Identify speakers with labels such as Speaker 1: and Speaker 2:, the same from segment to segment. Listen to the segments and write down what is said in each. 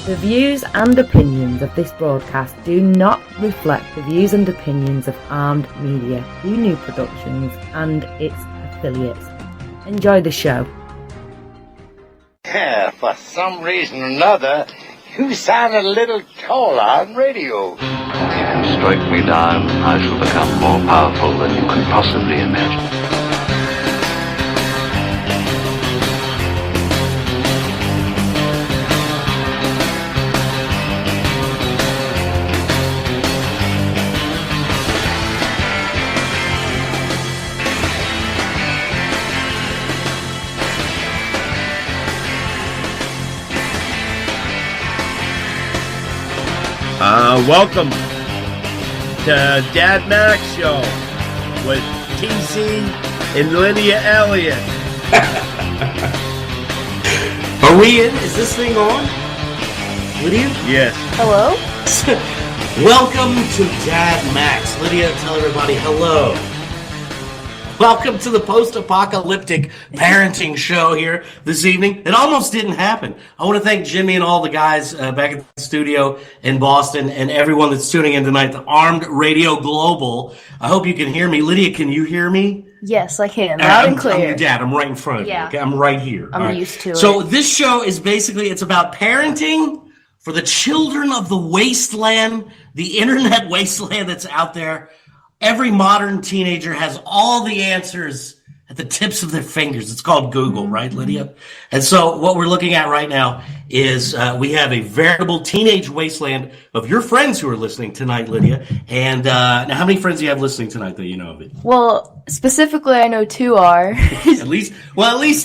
Speaker 1: The views and opinions of this broadcast do not reflect the views and opinions of Armed Media, New Productions, and its affiliates. Enjoy the show.
Speaker 2: Yeah, for some reason or another, you sound a little taller on radio.
Speaker 3: If you strike me down, I shall become more powerful than you can possibly imagine.
Speaker 4: Welcome to Dad Max Show with TC and Lydia Elliott.
Speaker 5: Are we in? Is this thing on? Lydia?
Speaker 4: Yes.
Speaker 6: Hello?
Speaker 5: Welcome to Dad Max. Lydia, tell everybody hello. Welcome to the post-apocalyptic parenting show here this evening. It almost didn't happen. I want to thank Jimmy and all the guys back at the studio in Boston and everyone that's tuning in tonight to Armed Radio Global. I hope you can hear me. Lydia, can you hear me?
Speaker 6: Yes, I can. Loud and clear.
Speaker 5: I'm your dad. I'm right in front of you. Okay? I'm right here.
Speaker 6: I'm used to it.
Speaker 5: So this show is basically, it's about parenting for the children of the wasteland, the internet wasteland that's out there. Every modern teenager has all the answers at the tips of their fingers. It's called Google, right, Lydia? And so what we're looking at right now is we have a veritable teenage wasteland of your friends who are listening tonight, Lydia. And now, how many friends do you have listening tonight that you know of it?
Speaker 6: Well, specifically, I know two are.
Speaker 5: at least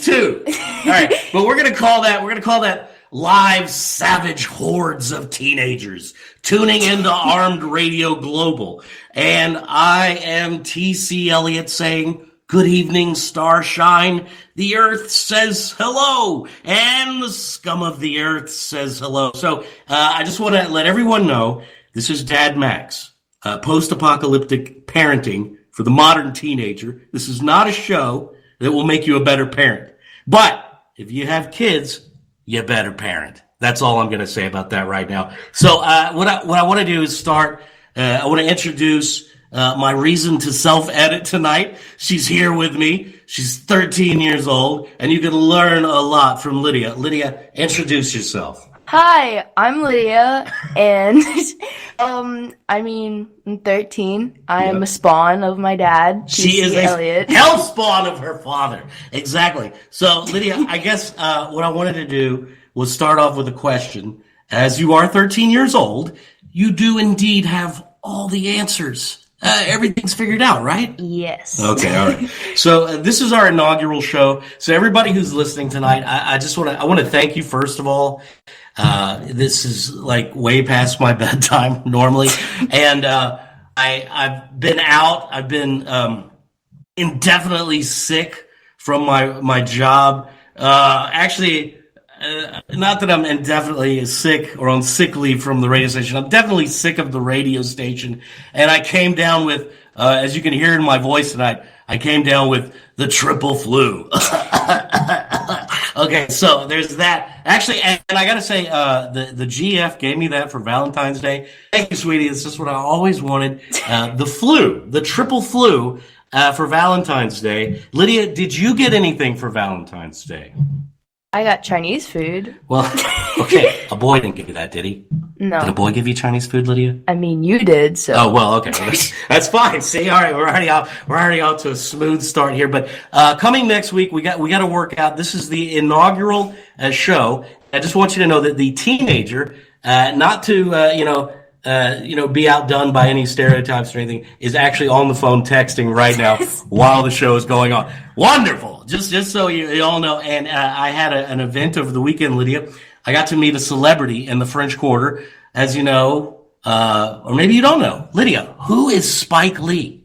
Speaker 5: two. All right, but we're gonna call that live savage hordes of teenagers tuning into Armed Radio Global. And I am TC Elliott saying, good evening, starshine. The earth says hello, and the scum of the earth says hello. So I just want to let everyone know this is Dad Max, post-apocalyptic parenting for the modern teenager. This is not a show that will make you a better parent. But if you have kids, you better parent. That's all I'm going to say about that right now. So what I want to do is start. I want to introduce my reason to self-edit tonight. She's here with me. She's 13 years old, and you can learn a lot from Lydia. Lydia, introduce yourself.
Speaker 6: Hi, I'm Lydia, and I'm 13. I am a spawn of my dad.
Speaker 5: She is
Speaker 6: Elliott.
Speaker 5: A hell spawn of her father. Exactly. So, Lydia, I guess what I wanted to do was start off with a question. As you are 13 years old, you do indeed have all the answers. Everything's figured out, right?
Speaker 6: Yes.
Speaker 5: Okay, all right. So this is our inaugural show. So everybody who's listening tonight, I want to thank you first of all. This is like way past my bedtime normally, and I've been out. I've been indefinitely sick from my job. Actually. Not that I'm indefinitely sick or on sick leave from the radio station. I'm definitely sick of the radio station. And I came down with, as you can hear in my voice tonight, I came down with the triple flu. Okay, so there's that. Actually, and I got to say, the GF gave me that for Valentine's Day. Thank you, sweetie. It's just what I always wanted. The triple flu for Valentine's Day. Lydia, did you get anything for Valentine's Day?
Speaker 6: I got Chinese food.
Speaker 5: Well, okay. A boy didn't give you that, did he?
Speaker 6: No.
Speaker 5: Did a boy give you Chinese food, Lydia?
Speaker 6: I mean, you did, so.
Speaker 5: Oh, well, okay. That's fine. See, all right, we're already out to a smooth start here. But coming next week, we got to work out. This is the inaugural show. I just want you to know that the teenager, not to be outdone by any stereotypes or anything, is actually on the phone texting right now while the show is going on. Wonderful. Just so you all know. And I had an event over the weekend, Lydia. I got to meet a celebrity in the French Quarter. As you know, or maybe you don't know. Lydia, who is Spike Lee?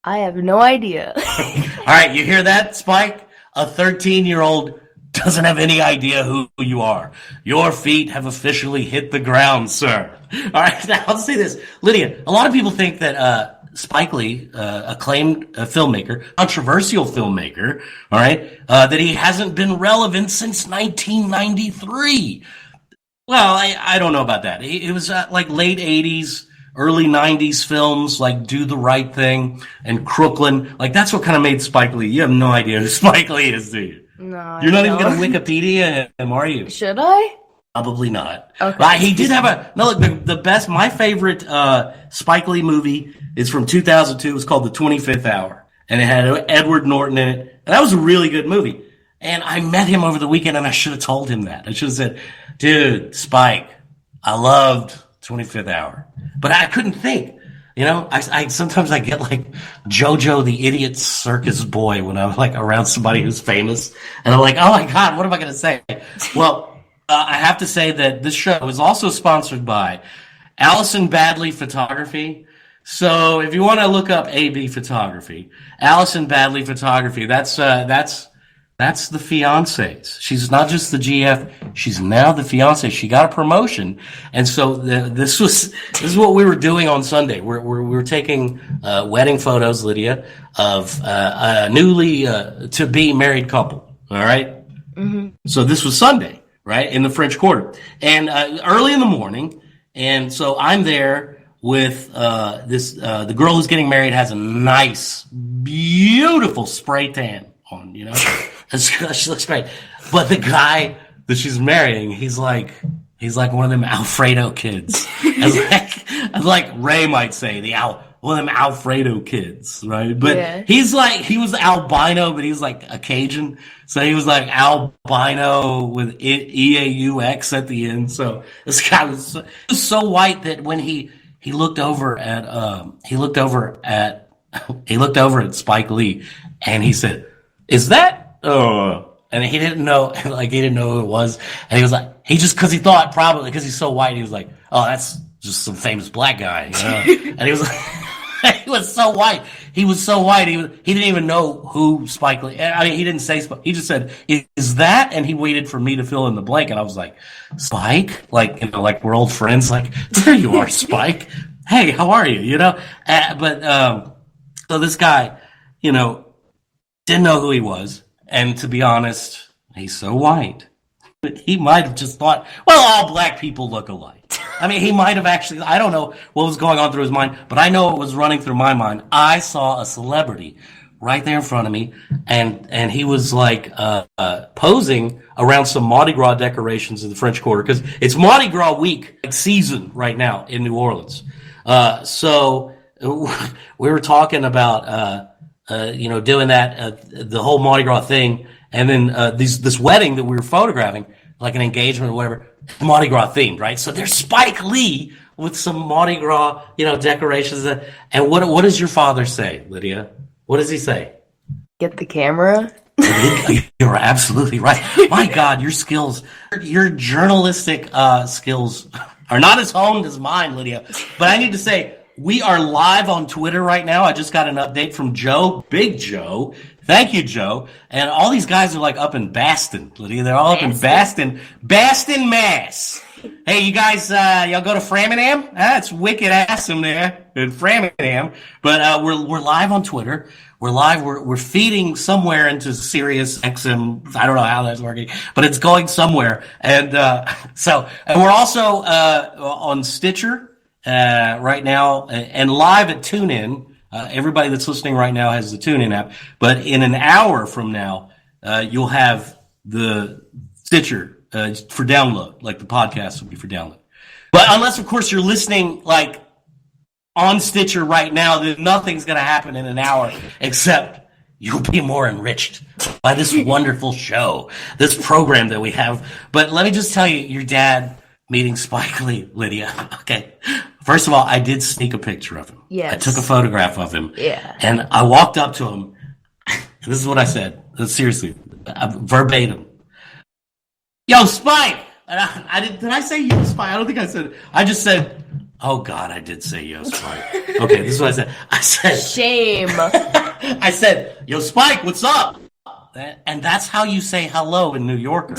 Speaker 6: I have no idea.
Speaker 5: All right, you hear that, Spike? A 13-year-old doesn't have any idea who you are. Your feet have officially hit the ground, sir. All right, now I'll say this. Lydia, a lot of people think that Spike Lee, acclaimed filmmaker, controversial filmmaker, all right, that he hasn't been relevant since 1993. Well, I don't know about that. It was like late 80s, early 90s films like Do the Right Thing and Crooklyn. Like, that's what kind of made Spike Lee. You have no idea who Spike Lee is, do you?
Speaker 6: No,
Speaker 5: You're not even
Speaker 6: don't.
Speaker 5: going to Wikipedia him, are you?
Speaker 6: Should I?
Speaker 5: Probably not.
Speaker 6: Okay.
Speaker 5: But he did have look, the best, my favorite Spike Lee movie is from 2002. It was called The 25th Hour. And it had Edward Norton in it. And that was a really good movie. And I met him over the weekend, and I should have told him that. I should have said, dude, Spike, I loved 25th Hour. But I couldn't think. You know, I sometimes I get like JoJo the Idiot Circus Boy when I'm like around somebody who's famous. And I'm like, oh my God, what am I going to say? Well, I have to say that this show is also sponsored by Allison Badley Photography. So if you want to look up AB Photography, Allison Badley Photography, that's the fiancée. She's not just the GF; she's now the fiancée. She got a promotion, and so this is what we were doing on Sunday. We were taking wedding photos, Lydia, of a newly to be married couple. All right. Mm-hmm. So this was Sunday, right, in the French Quarter, and early in the morning, and so I'm there with the girl who's getting married has a nice, beautiful spray tan on, you know. She looks great. But the guy that she's marrying, he's like one of them Alfredo kids. as like Ray might say, one of them Alfredo kids, right? But yeah. He was albino, but he was like a Cajun. So he was like albino with EAUX at the end. So this guy was so white that when he looked over at Spike Lee and he said, "Is that?" And he didn't know who it was. And he was like, cause he thought probably, cause he's so white, he was like, oh, that's just some famous black guy, you know? And he was like, he was so white. He didn't even know who Spike Lee, I mean, he didn't say Spike, he just said, is that? And he waited for me to fill in the blank. And I was like, Spike? Like, you know, like we're old friends. Like, there you are, Spike. Hey, how are you? You know? So this guy, you know, didn't know who he was. And to be honest, he's so white. He might have just thought, well, all black people look alike. I mean, he might have actually, I don't know what was going on through his mind, but I know what was running through my mind. I saw a celebrity right there in front of me, and he was like posing around some Mardi Gras decorations in the French Quarter, because it's Mardi Gras week season right now in New Orleans. So we were talking about you know, doing that, the whole Mardi Gras thing, and then this wedding that we were photographing, like an engagement or whatever, Mardi Gras themed, right? So there's Spike Lee with some Mardi Gras, you know, decorations. And what does your father say, Lydia? What does he say?
Speaker 6: Get the camera.
Speaker 5: You're absolutely right. My God, your skills, your journalistic skills are not as honed as mine, Lydia. But I need to say, we are live on Twitter right now. I just got an update from Joe, Big Joe. Thank you, Joe. And all these guys are like up in Baston, Lydia. They're all up in Baston, Mass. Hey, you guys, y'all go to Framingham? That's wicked awesome there in Framingham. But we're live on Twitter. We're live. We're feeding somewhere into Sirius XM. I don't know how that's working, but it's going somewhere. And and we're also on Stitcher. Right now, and live at TuneIn. Everybody that's listening right now has the TuneIn app. But in an hour from now, you'll have the Stitcher for download, like the podcast will be for download. But unless, of course, you're listening like on Stitcher right now, then nothing's going to happen in an hour except you'll be more enriched by this wonderful show, this program that we have. But let me just tell you, your dad meeting Spike Lee, Lydia. Okay. First of all, I did sneak a picture of him. Yes. I took a photograph of him. Yeah. And I walked up to him. This is what I said. Seriously. Verbatim. Yo, Spike! Did I say yo, Spike? I don't think I said it. I just said, oh, God, I did say yo, Spike. Okay, this is what I said. I said... Shame. I said, yo, Spike, what's up? And that's how you say hello in New Yorker.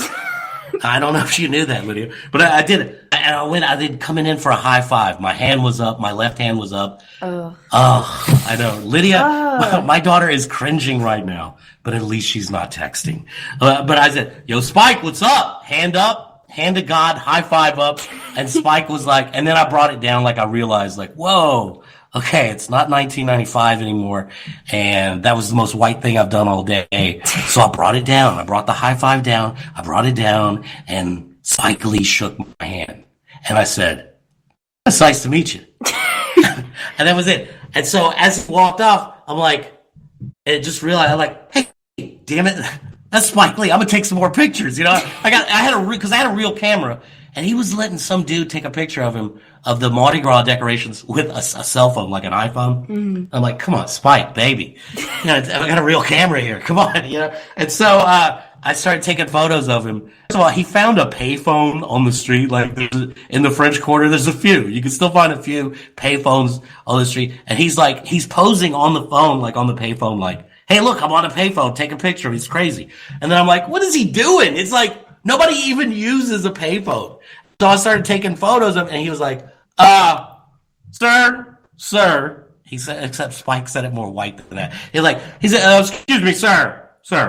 Speaker 5: I don't know if you knew that, Lydia, but I did it. And I did coming in for a high five. My hand was up. My left hand was up. Oh, I know. Lydia, my daughter is cringing right now, but at least she's not texting. But I said, yo, Spike, what's up? Hand up, hand to God, high five up, and Spike was like, and then I brought it down like I realized, like, whoa, okay, it's not 1995 anymore, and that was the most white thing I've done all day. So I brought it down. I brought the high five down. I brought it down, and Spike Lee shook my hand. And I said, it's nice to meet you. And that was it. And so as he walked off, I'm like, and just realized, I'm like, hey, damn it, that's Spike Lee. I'm gonna take some more pictures. You know, I had a real camera, and he was letting some dude take a picture of him of the Mardi Gras decorations with a cell phone, like an iPhone. Mm-hmm. I'm like, come on, Spike, baby, you know, I got a real camera here. Come on, you know. And so I started taking photos of him. So he found a payphone on the street, like in the French Quarter. There's a few. You can still find a few payphones on the street. And he's posing on the phone, like on the payphone, like, hey, look, I'm on a payphone. Take a picture. He's crazy. And then I'm like, what is he doing? It's like nobody even uses a payphone. So I started taking photos of him, and he was like, sir. He said, except Spike said it more white than that. He said, excuse me, sir,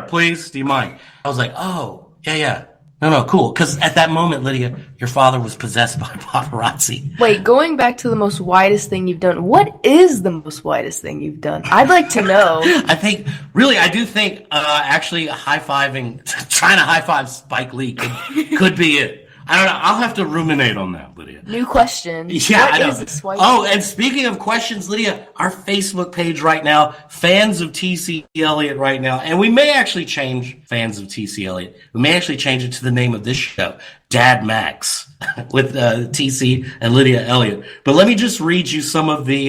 Speaker 5: please, do you mind? I was like, oh, yeah. No, cool. Because at that moment, Lydia, your father was possessed by paparazzi.
Speaker 6: Wait, going back to the most widest thing you've done, what is the most widest thing you've done? I'd like to know.
Speaker 5: I do think, actually high-fiving, trying to high-five Spike Lee could be it. I don't know. I'll have to ruminate on that, Lydia.
Speaker 6: New question.
Speaker 5: Yeah, I know.
Speaker 6: Is this white
Speaker 5: and speaking of questions, Lydia, our Facebook page right now, fans of T.C. Elliott right now, and we may actually change fans of T.C. Elliott. We may actually change it to the name of this show, Dad Max, with T.C. and Lydia Elliott. But let me just read you some of the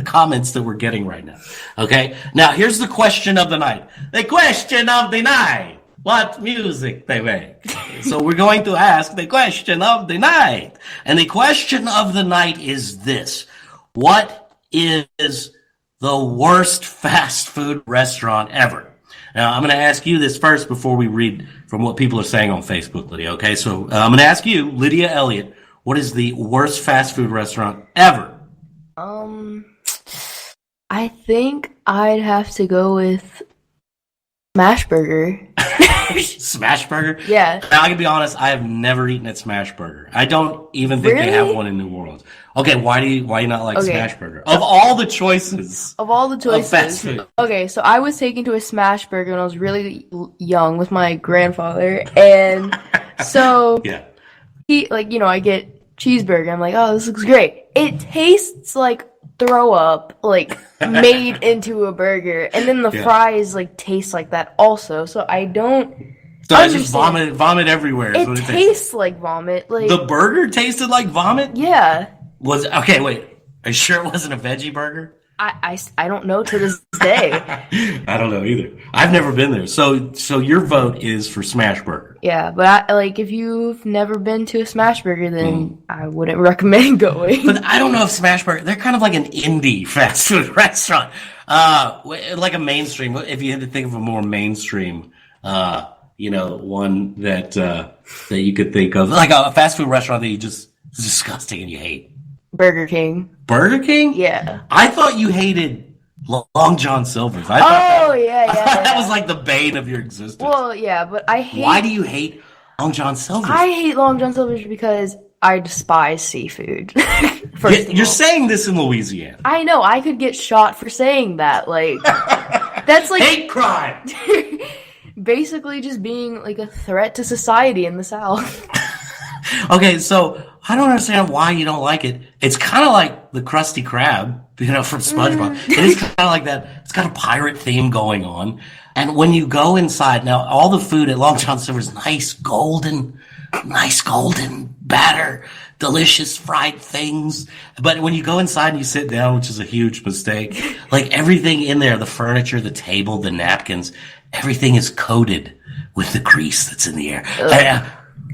Speaker 5: comments that we're getting right now. Okay? Now, here's the question of the night. The question of the night. What music they make. So we're going to ask the question of the night. And the question of the night is this. What is the worst fast food restaurant ever? Now, I'm going to ask you this first before we read from what people are saying on Facebook, Lydia. Okay, so I'm going to ask you, Lydia Elliott, what is the worst fast food restaurant ever?
Speaker 6: I think I'd have to go with Smash Burger.
Speaker 5: Smash Burger?
Speaker 6: Yeah.
Speaker 5: Now, I can be honest, I have never eaten at Smash Burger. I don't even think they have one in New Orleans. Okay, why do you not like Smash Burger? Of all the choices.
Speaker 6: Of all the choices.
Speaker 5: Of fast food.
Speaker 6: Okay, so I was taken to a Smash Burger when I was really young with my grandfather, and so
Speaker 5: yeah.
Speaker 6: I get cheeseburger. I'm like, oh, this looks great. It tastes like throw up, like made into a burger, and then the fries taste like that also. So I don't.
Speaker 5: So I just vomit everywhere.
Speaker 6: It tastes like vomit. Like
Speaker 5: the burger tasted like vomit.
Speaker 6: Yeah.
Speaker 5: Okay? Wait, are you sure it wasn't a veggie burger?
Speaker 6: I don't know to this day.
Speaker 5: I don't know either. I've never been there. So your vote is for Smash Burger.
Speaker 6: Yeah, but if you've never been to a Smash Burger, then I wouldn't recommend going.
Speaker 5: But I don't know if Smash Burger, they're kind of like an indie fast food restaurant. Like a mainstream, if you had to think of a more mainstream, one that you could think of, like a fast food restaurant that is disgusting and you hate.
Speaker 6: Burger King.
Speaker 5: Burger King?
Speaker 6: Yeah.
Speaker 5: I thought you hated Long John Silver's.
Speaker 6: Yeah.
Speaker 5: That was like the bane of your existence.
Speaker 6: Well, yeah, but I hate...
Speaker 5: Why do you hate Long John Silver's?
Speaker 6: I hate Long John Silver's because I despise seafood.
Speaker 5: You're saying this in Louisiana.
Speaker 6: I know. I could get shot for saying that. That's like...
Speaker 5: Hate crime!
Speaker 6: Basically just being like a threat to society in the South.
Speaker 5: Okay, so I don't understand why you don't like it. It's kind of like the Krusty Krab, from SpongeBob. It is kind of like that. It's got a pirate theme going on. And when you go inside, now all the food at Long John Silver's nice golden batter, delicious fried things. But when you go inside and you sit down, which is a huge mistake, everything in there, the furniture, the table, the napkins, everything is coated with the grease that's in the air.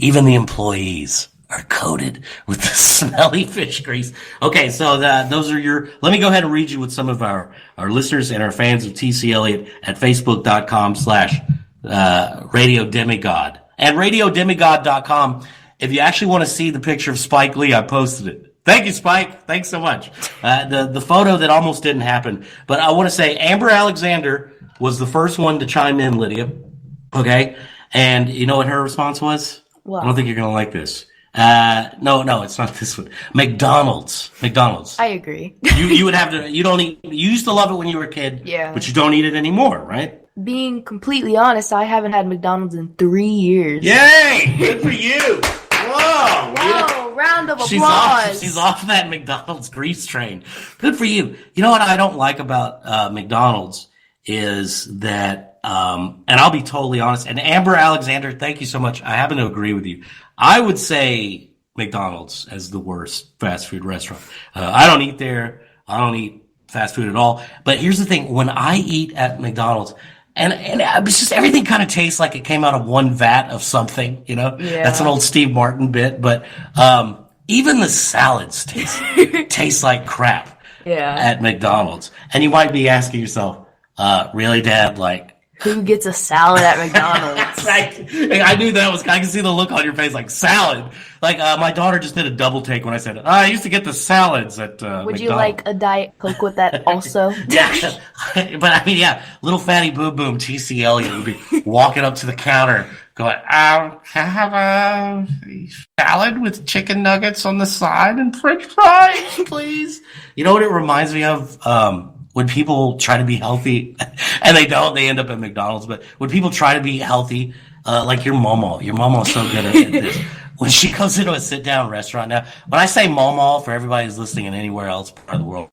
Speaker 5: Even the employees are coated with the smelly fish grease. Okay, so those are let me go ahead and read you what some of our listeners and our fans of TC Elliott at Facebook.com/Radio Demigod. And RadioDemigod.com, if you actually want to see the picture of Spike Lee, I posted it. Thank you, Spike. Thanks so much. The photo that almost didn't happen. But I want to say Amber Alexander was the first one to chime in, Lydia. Okay? And you know what her response was?
Speaker 6: Wow.
Speaker 5: I don't think you're gonna like this. No, it's not this one. McDonald's.
Speaker 6: I agree.
Speaker 5: You would have to. You don't eat. You used to love it when you were a kid.
Speaker 6: Yeah.
Speaker 5: But you don't eat it anymore, right?
Speaker 6: Being completely honest, I haven't had McDonald's in 3 years.
Speaker 5: Yay! Good for you. Whoa!
Speaker 6: Whoa! Round of applause.
Speaker 5: She's off that McDonald's grease train. Good for you. You know what I don't like about McDonald's is that, and I'll be totally honest. And Amber Alexander, thank you so much. I happen to agree with you. I would say McDonald's as the worst fast food restaurant. I don't eat there. I don't eat fast food at all. But here's the thing: when I eat at McDonald's. And it's just everything kind of tastes like it came out of one vat of something, you know?
Speaker 6: Yeah.
Speaker 5: That's an old Steve Martin bit. But even the salads taste like crap at McDonald's. And you might be asking yourself, really, Dad? Like,
Speaker 6: who gets a salad at McDonald's?
Speaker 5: I knew that was. I can see the look on your face, like salad. Like my daughter just did a double take when I said, I used to get the salads at
Speaker 6: Would
Speaker 5: McDonald's.
Speaker 6: you like a Diet Coke with that also?
Speaker 5: Yeah, but I mean, yeah, little fatty boom boom T.C. Elliott would be walking up to the counter, going, "Can I have a salad with chicken nuggets on the side and French fries, please?" You know what it reminds me of? When people try to be healthy, and they don't, they end up at McDonald's. But when people try to be healthy, like your mama's so good at this. When she goes into a sit-down restaurant now, when I say mama, for everybody who's listening in anywhere else part of the world,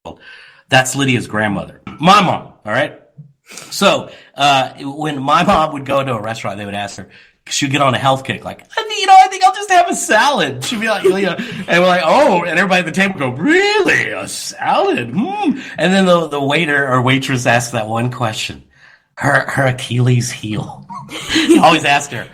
Speaker 5: that's Lydia's grandmother. My mom, all right? So when my mom would go into a restaurant, they would ask her, she'd get on a health kick, like, I think I'll just have a salad. She'd be like, and we're like, oh, and everybody at the table go, really? A salad? And then the waiter or waitress asks that one question, her Achilles heel. You always ask her,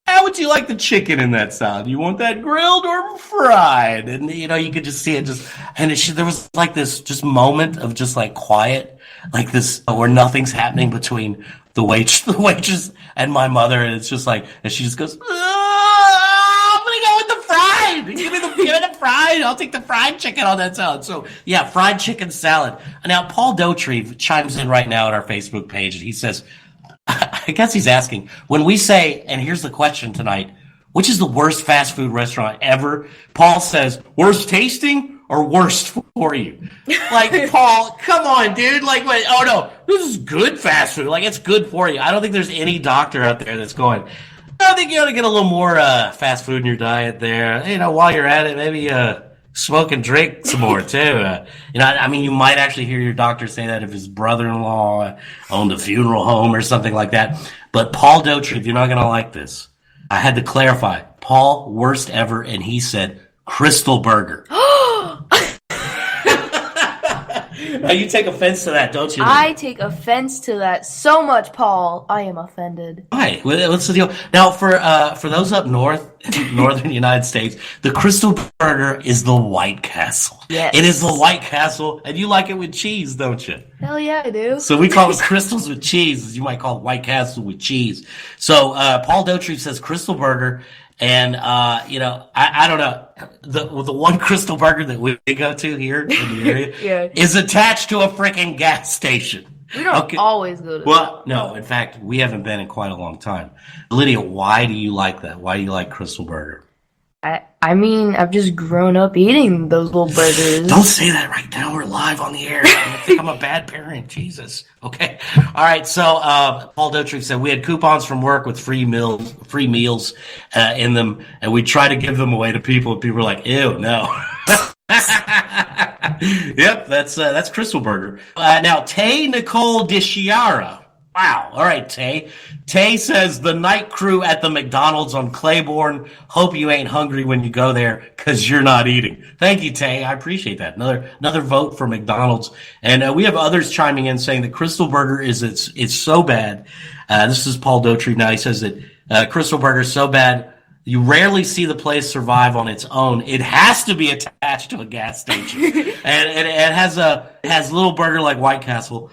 Speaker 5: how would you like the chicken in that salad? You want that grilled or fried? And, you could just see it there was like this just moment of just like quiet, like this, where nothing's happening between the waitress and my mother. And it's just like, and she just goes, I'm going to go with the fried. Give me the fried. I'll take the fried chicken on that salad. So yeah, fried chicken salad. Now, Paul Dotrieve chimes in right now at our Facebook page and he says, I guess he's asking, when we say, and here's the question tonight, which is the worst fast food restaurant ever? Paul says, worst tasting or worst for you? Like, Paul, come on, dude. Like, wait, oh no, this is good fast food. Like, it's good for you. I don't think there's any doctor out there that's going, I think you ought to get a little more fast food in your diet there. While you're at it, maybe smoke and drink some more too. You might actually hear your doctor say that if his brother-in-law owned a funeral home or something like that. But Paul Dotrieve, you're not going to like this. I had to clarify. Paul, worst ever, and he said Crystal Burger. Now you take offense to that, don't you?
Speaker 6: I take offense to that so much, Paul. I am offended.
Speaker 5: Why? What's the deal? Now, for those up north, northern United States, the Crystal Burger is the White Castle.
Speaker 6: Yes.
Speaker 5: It is the White Castle, and you like it with cheese, don't you?
Speaker 6: Hell yeah, I do.
Speaker 5: So we call it Crystals with cheese, as you might call it White Castle with cheese. So Paul Dotrieve says Crystal Burger. And, I don't know, the one Crystal Burger that we go to here in the area is attached to a freaking gas station.
Speaker 6: We don't always go to
Speaker 5: Well, no, in fact, we haven't been in quite a long time. Lydia, why do you like that? Why do you like Crystal Burger?
Speaker 6: I've just grown up eating those little burgers.
Speaker 5: Don't say that right now. We're live on the air. I think I'm a bad parent. Jesus. Okay. All right. So, Paul Dotrieve said we had coupons from work with free meals in them, and we try to give them away to people, and people were like, ew, no. Yep. That's Crystal Burger. Now, Tay Nicole DeChiara. Wow. All right, Tay. Tay says the night crew at the McDonald's on Claiborne. Hope you ain't hungry when you go there because you're not eating. Thank you, Tay. I appreciate that. Another vote for McDonald's. And we have others chiming in saying that Crystal Burger it's so bad. This is Paul Dotrieve now. He says that Crystal Burger is so bad you rarely see the place survive on its own. It has to be attached to a gas station, and it has a little burger like White Castle.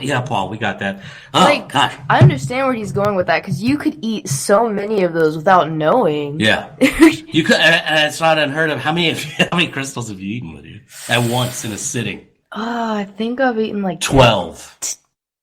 Speaker 5: Yeah, Paul, we got that. Oh, gosh.
Speaker 6: I understand where he's going with that because you could eat so many of those without knowing.
Speaker 5: Yeah, you could, and it's not unheard of. How many crystals have you eaten with you at once in a sitting?
Speaker 6: I think I've eaten like
Speaker 5: 12.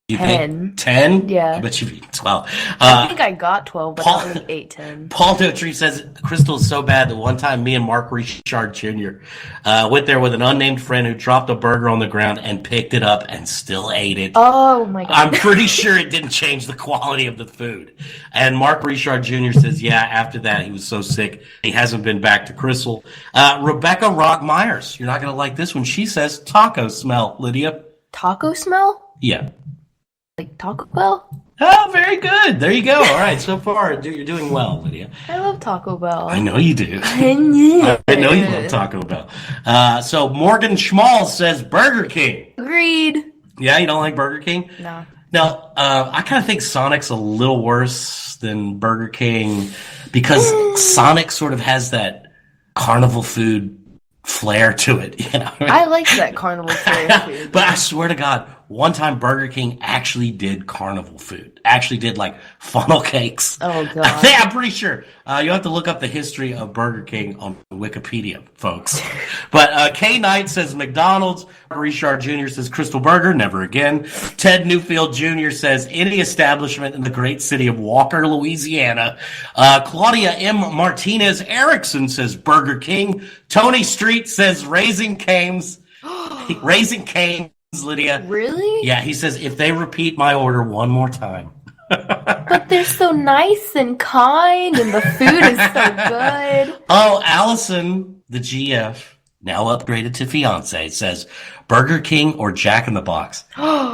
Speaker 5: You
Speaker 6: 10.
Speaker 5: think 10?
Speaker 6: Yeah.
Speaker 5: I bet you've eaten 12.
Speaker 6: I think I got 12, but
Speaker 5: Paul-
Speaker 6: I only ate 10.
Speaker 5: Paul Dotree says Crystal is so bad that one time me and Mark Richard Jr. Went there with an unnamed friend who dropped a burger on the ground and picked it up and still ate it.
Speaker 6: Oh my god.
Speaker 5: I'm pretty sure it didn't change the quality of the food. And Mark Richard Jr. says, yeah, after that he was so sick he hasn't been back to Crystal. Rebecca Rock Myers, you're not going to like this one. She says taco smell, Lydia.
Speaker 6: Taco smell?
Speaker 5: Yeah.
Speaker 6: Like Taco Bell?
Speaker 5: Oh, very good. There you go. All right, so far you're doing well, Lydia.
Speaker 6: I love Taco Bell.
Speaker 5: I know you do.
Speaker 6: I know.
Speaker 5: I know you love Taco Bell. So Morgan Schmall says Burger King.
Speaker 6: Agreed.
Speaker 5: Yeah, you don't like Burger King?
Speaker 6: No.
Speaker 5: Now, I kind of think Sonic's a little worse than Burger King because Sonic sort of has that carnival food flair to it. You know?
Speaker 6: I like that carnival food.
Speaker 5: But I swear to God, one time Burger King actually did carnival food. Actually did like funnel cakes.
Speaker 6: Oh, God.
Speaker 5: I'm pretty sure. You have to look up the history of Burger King on Wikipedia, folks. But Kay Knight says McDonald's. Richard Jr. says Crystal Burger, never again. Ted Newfield Jr. says any establishment in the great city of Walker, Louisiana. Claudia M. Martinez Erickson says Burger King. Tony Street says Raising Cane's. Raising Cane's, Lydia.
Speaker 6: Really?
Speaker 5: Yeah, he says if they repeat my order one more time.
Speaker 6: But they're so nice and kind, and the food is so good.
Speaker 5: Oh, Allison, the GF, now upgraded to fiance, says Burger King or Jack in the Box,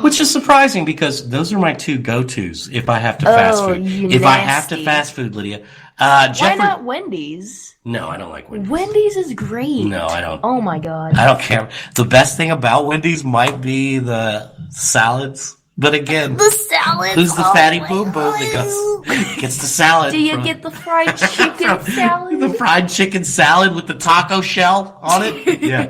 Speaker 5: which is surprising because those are my two go-tos if I have to fast food. If I have to fast food, Lydia.
Speaker 6: Why not Wendy's?
Speaker 5: No, I don't like Wendy's.
Speaker 6: Wendy's is great.
Speaker 5: No, I don't.
Speaker 6: Oh my god.
Speaker 5: I don't care. The best thing about Wendy's might be the salads. But again,
Speaker 6: The salad.
Speaker 5: who's the fatty boom boom that gets the salad?
Speaker 6: Do you get the fried chicken salad?
Speaker 5: The fried chicken salad with the taco shell on it? Yeah.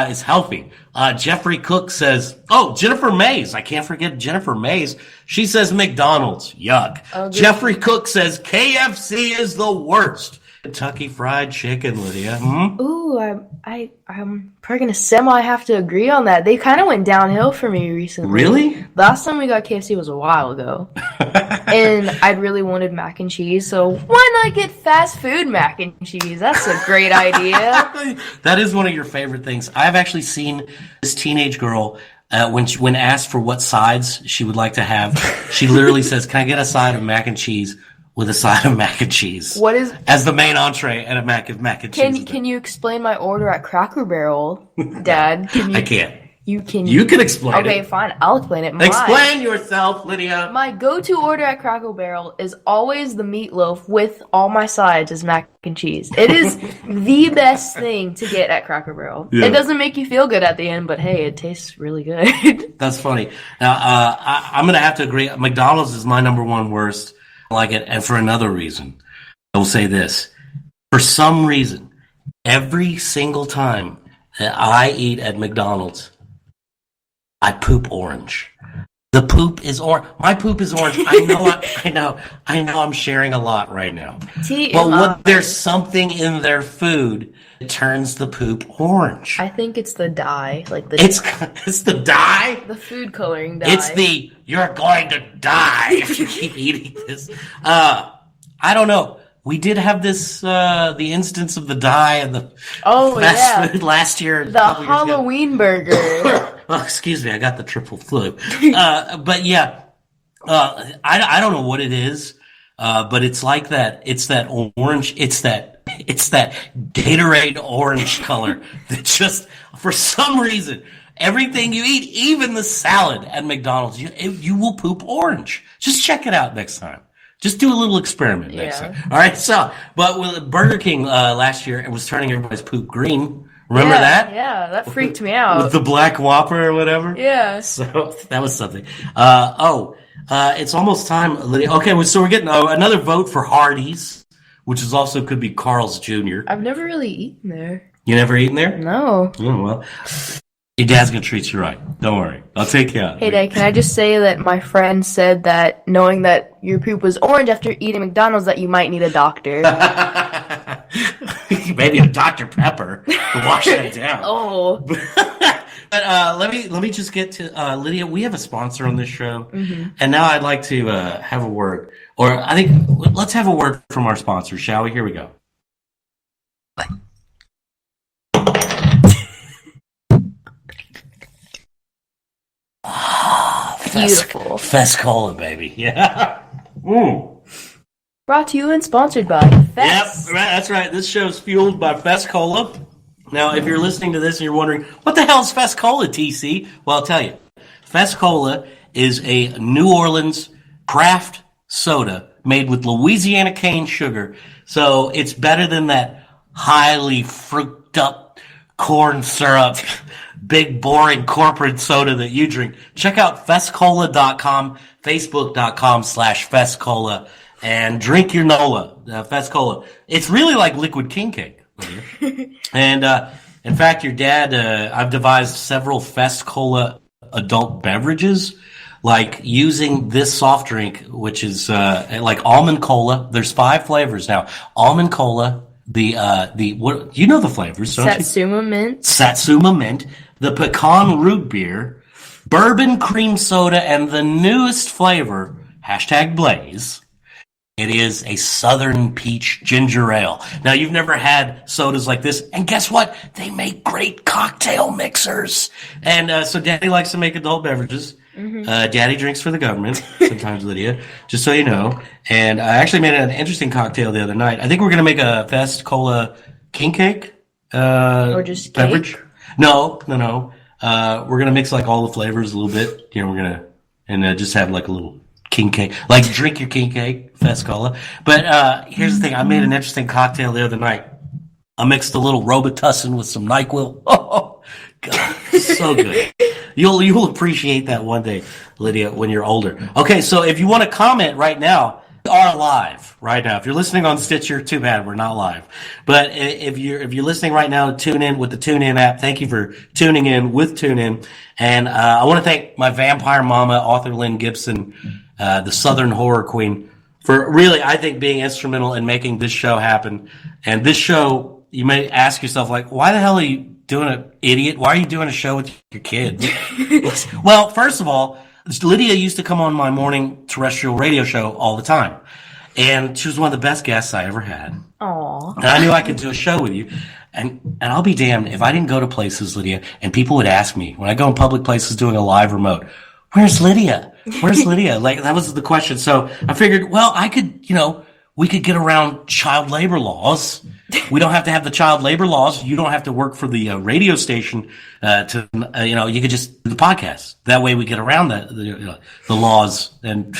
Speaker 5: It's healthy. Jeffrey Cook says, Jennifer Mays. I can't forget Jennifer Mays. She says McDonald's. Yuck.
Speaker 6: Oh,
Speaker 5: Jeffrey Cook says KFC is the worst. Kentucky Fried Chicken, Lydia.
Speaker 6: Ooh, I'm probably gonna semi have to agree on that. They kind of went downhill for me recently.
Speaker 5: Really?
Speaker 6: Last time we got KFC was a while ago, and I'd really wanted mac and cheese. So why not get fast food mac and cheese? That's a great idea.
Speaker 5: That is one of your favorite things. I've actually seen this teenage girl. When asked for what sides she would like to have, she literally says, "Can I get a side of mac and cheese with a side of mac and cheese?"
Speaker 6: What is
Speaker 5: as the main entree and a mac and cheese?
Speaker 6: Can you explain my order at Cracker Barrel, Dad?
Speaker 5: I can't.
Speaker 6: You can
Speaker 5: explain it.
Speaker 6: Okay, fine. I'll explain it.
Speaker 5: Explain yourself, Lydia.
Speaker 6: My go-to order at Cracker Barrel is always the meatloaf with all my sides as mac and cheese. It is the best thing to get at Cracker Barrel. Yeah. It doesn't make you feel good at the end, but hey, it tastes really good.
Speaker 5: That's funny. Now, I'm going to have to agree. McDonald's is my number one worst. I like it, and for another reason. I will say this. For some reason, every single time that I eat at McDonald's, I poop orange. The poop is orange. My poop is orange. I know I'm sharing a lot right now. But there's something in their food that turns the poop orange.
Speaker 6: I think it's the dye.
Speaker 5: It's the dye?
Speaker 6: The food coloring dye.
Speaker 5: It's the, you're going to die if you keep eating this. I don't know. We did have this, the instance of the dye and the fast food last year.
Speaker 6: The Halloween burger.
Speaker 5: Oh, excuse me, I got the triple flu. But yeah, I don't know what it is, but it's like that. It's that orange. It's that Gatorade orange color that just, for some reason, everything you eat, even the salad at McDonald's, you will poop orange. Just check it out next time. Just do a little experiment next time. All right. So, but with Burger King last year, it was turning everybody's poop green. Remember that?
Speaker 6: Yeah, that freaked me out.
Speaker 5: With the black Whopper or whatever?
Speaker 6: Yeah.
Speaker 5: So that was something. It's almost time, Lydia. Okay, so we're getting another vote for Hardee's, which is also could be Carl's Jr.
Speaker 6: I've never really eaten there.
Speaker 5: You never eaten there?
Speaker 6: No.
Speaker 5: Oh, well. Your dad's going to treat you right. Don't worry. I'll take care of it.
Speaker 6: Hey, Dad, can I just say that my friend said that knowing that your poop was orange after eating McDonald's that you might need a doctor.
Speaker 5: Maybe a Dr. Pepper to wash that down.
Speaker 6: Oh.
Speaker 5: let me just get to Lydia. We have a sponsor on this show, and now I'd like to have a word, or I think let's have a word from our sponsor, shall we? Here we go.
Speaker 6: Beautiful.
Speaker 5: Fest Cola, baby. Yeah.
Speaker 6: Brought to you and sponsored by Fest.
Speaker 5: Yep, that's right. This show's fueled by Fest Cola. Now, if you're listening to this and you're wondering, what the hell is Fest Cola, TC? Well, I'll tell you. Fest Cola is a New Orleans craft soda made with Louisiana cane sugar. So it's better than that highly fruited up corn syrup, big boring corporate soda that you drink. Check out festcola.com, facebook.com/festcola, and drink your NOLA, Fest Cola. It's really like liquid king cake. And in fact, your dad, I've devised several Fest Cola adult beverages, like using this soft drink, which is like almond cola. There's 5 flavors now. Almond cola, what you know the flavors, don't
Speaker 6: Satsuma mint.
Speaker 5: Satsuma mint, the pecan root beer, bourbon cream soda, and the newest flavor, #Blaze. It is a Southern Peach Ginger Ale. Now, you've never had sodas like this, and guess what? They make great cocktail mixers. And so Daddy likes to make adult beverages. Daddy drinks for the government, sometimes, Lydia, just so you know. And I actually made an interesting cocktail the other night. I think we're going to make a Fest Cola king cake
Speaker 6: Or just
Speaker 5: beverage.
Speaker 6: cake?
Speaker 5: No. We're going to mix like all the flavors a little bit. You know, we're going to, and just have like a little king cake, like drink your king cake, Fest Cola. But here's the thing: I made an interesting cocktail the other night. I mixed a little Robitussin with some NyQuil. Oh, God, so good. You'll appreciate that one day, Lydia, when you're older. Okay, so if you want to comment right now, we are live right now. If you're listening on Stitcher, too bad we're not live. But if you're listening right now, tune in with the TuneIn app. Thank you for tuning in with TuneIn. And I want to thank my vampire mama, author Lynn Gibson, the Southern Horror Queen, for really, I think, being instrumental in making this show happen. And this show, you may ask yourself, like, why the hell are you doing it, idiot? Why are you doing a show with your kids? Well, first of all, Lydia used to come on my morning terrestrial radio show all the time. And she was one of the best guests I ever had.
Speaker 6: Aww.
Speaker 5: And I knew I could do a show with you. And I'll be damned if I didn't go to places, Lydia, and people would ask me, when I go in public places doing a live remote, where's Lydia? Where's Lydia? Like, that was the question. So I figured, well, I could, we could get around child labor laws. We don't have to have the child labor laws. You don't have to work for the radio station you could just do the podcast. That way we get around the laws and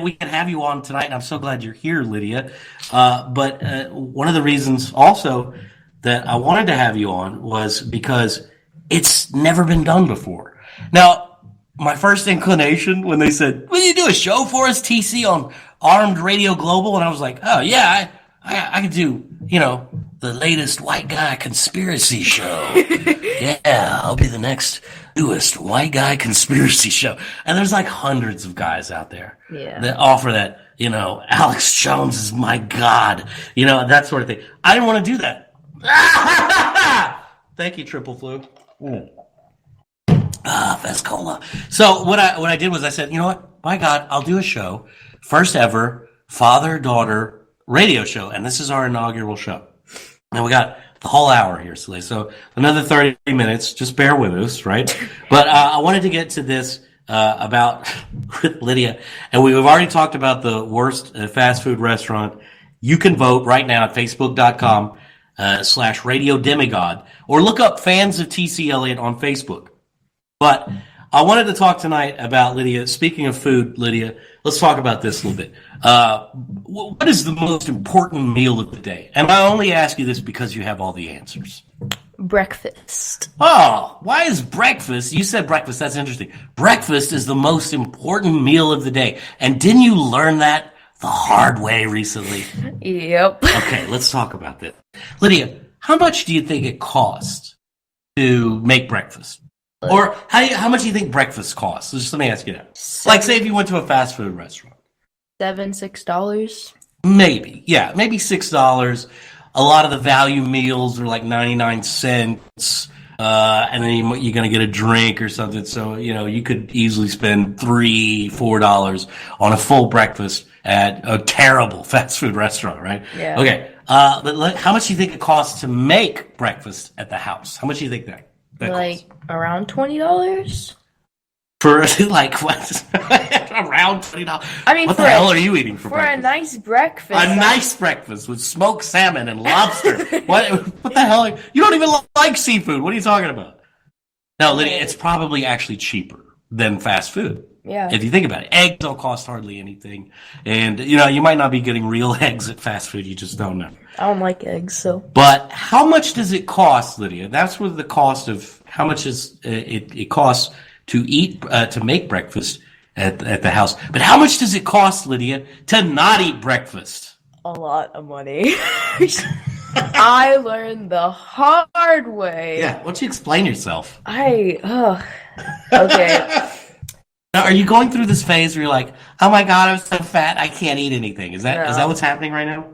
Speaker 5: we can have you on tonight. And I'm so glad you're here, Lydia. But one of the reasons also that I wanted to have you on was because it's never been done before. Now, my first inclination when they said, will you do a show for us, TC, on Armed Radio Global? And I was like, oh, yeah, I could do, the latest white guy conspiracy show. Yeah, I'll be the next newest white guy conspiracy show. And there's like hundreds of guys out there that offer that, Alex Jones is my God, that sort of thing. I didn't want to do that. Thank you, Triple Flu. Fest Cola. So what I did was I said, you know what? By God, I'll do a show. First ever father-daughter radio show. And this is our inaugural show. And we got the whole hour here, Celie. So another 30 minutes. Just bear with us, right? But I wanted to get to this about Lydia. And we've already talked about the worst fast food restaurant. You can vote right now at facebook.com/radio demigod, or look up Fans of TC Elliott on Facebook. But I wanted to talk tonight about, Lydia, speaking of food, Lydia, let's talk about this a little bit. What is the most important meal of the day? And I only ask you this because you have all the answers.
Speaker 6: Breakfast.
Speaker 5: Oh, why is breakfast? You said breakfast. That's interesting. Breakfast is the most important meal of the day. And didn't you learn that the hard way recently?
Speaker 6: Yep.
Speaker 5: Okay, let's talk about this. Lydia, how much do you think it costs to make breakfast? Or how much do you think breakfast costs? Just let me ask you that. Like, say if you went to a fast food restaurant.
Speaker 6: $6.
Speaker 5: Maybe. Yeah, maybe $6. A lot of the value meals are like 99 cents. and then you're going to get a drink or something. So, you could easily spend $3-4 on a full breakfast at a terrible fast food restaurant, right?
Speaker 6: Yeah.
Speaker 5: Okay. How much do you think it costs to make breakfast at the house? How much do you think that
Speaker 6: Like
Speaker 5: costs?
Speaker 6: around $20?
Speaker 5: For like what? Around $20.
Speaker 6: I mean,
Speaker 5: what the hell are you eating for breakfast?
Speaker 6: For a nice breakfast.
Speaker 5: A nice breakfast with smoked salmon and lobster. What the hell? You don't even like seafood. What are you talking about? No, Lydia, it's probably actually cheaper than fast food.
Speaker 6: Yeah.
Speaker 5: If you think about it. Eggs don't cost hardly anything. And, you might not be getting real eggs at fast food. You just don't know.
Speaker 6: I don't like eggs, so.
Speaker 5: But how much does it cost, Lydia? That's where the cost of how much is it costs to eat, to make breakfast at the house. But how much does it cost, Lydia, to not eat breakfast?
Speaker 6: A lot of money. I learned the hard way.
Speaker 5: Yeah, why don't you explain yourself?
Speaker 6: Okay.
Speaker 5: Now, are you going through this phase where you're like, oh my God, I'm so fat, I can't eat anything? Is that what's happening right now?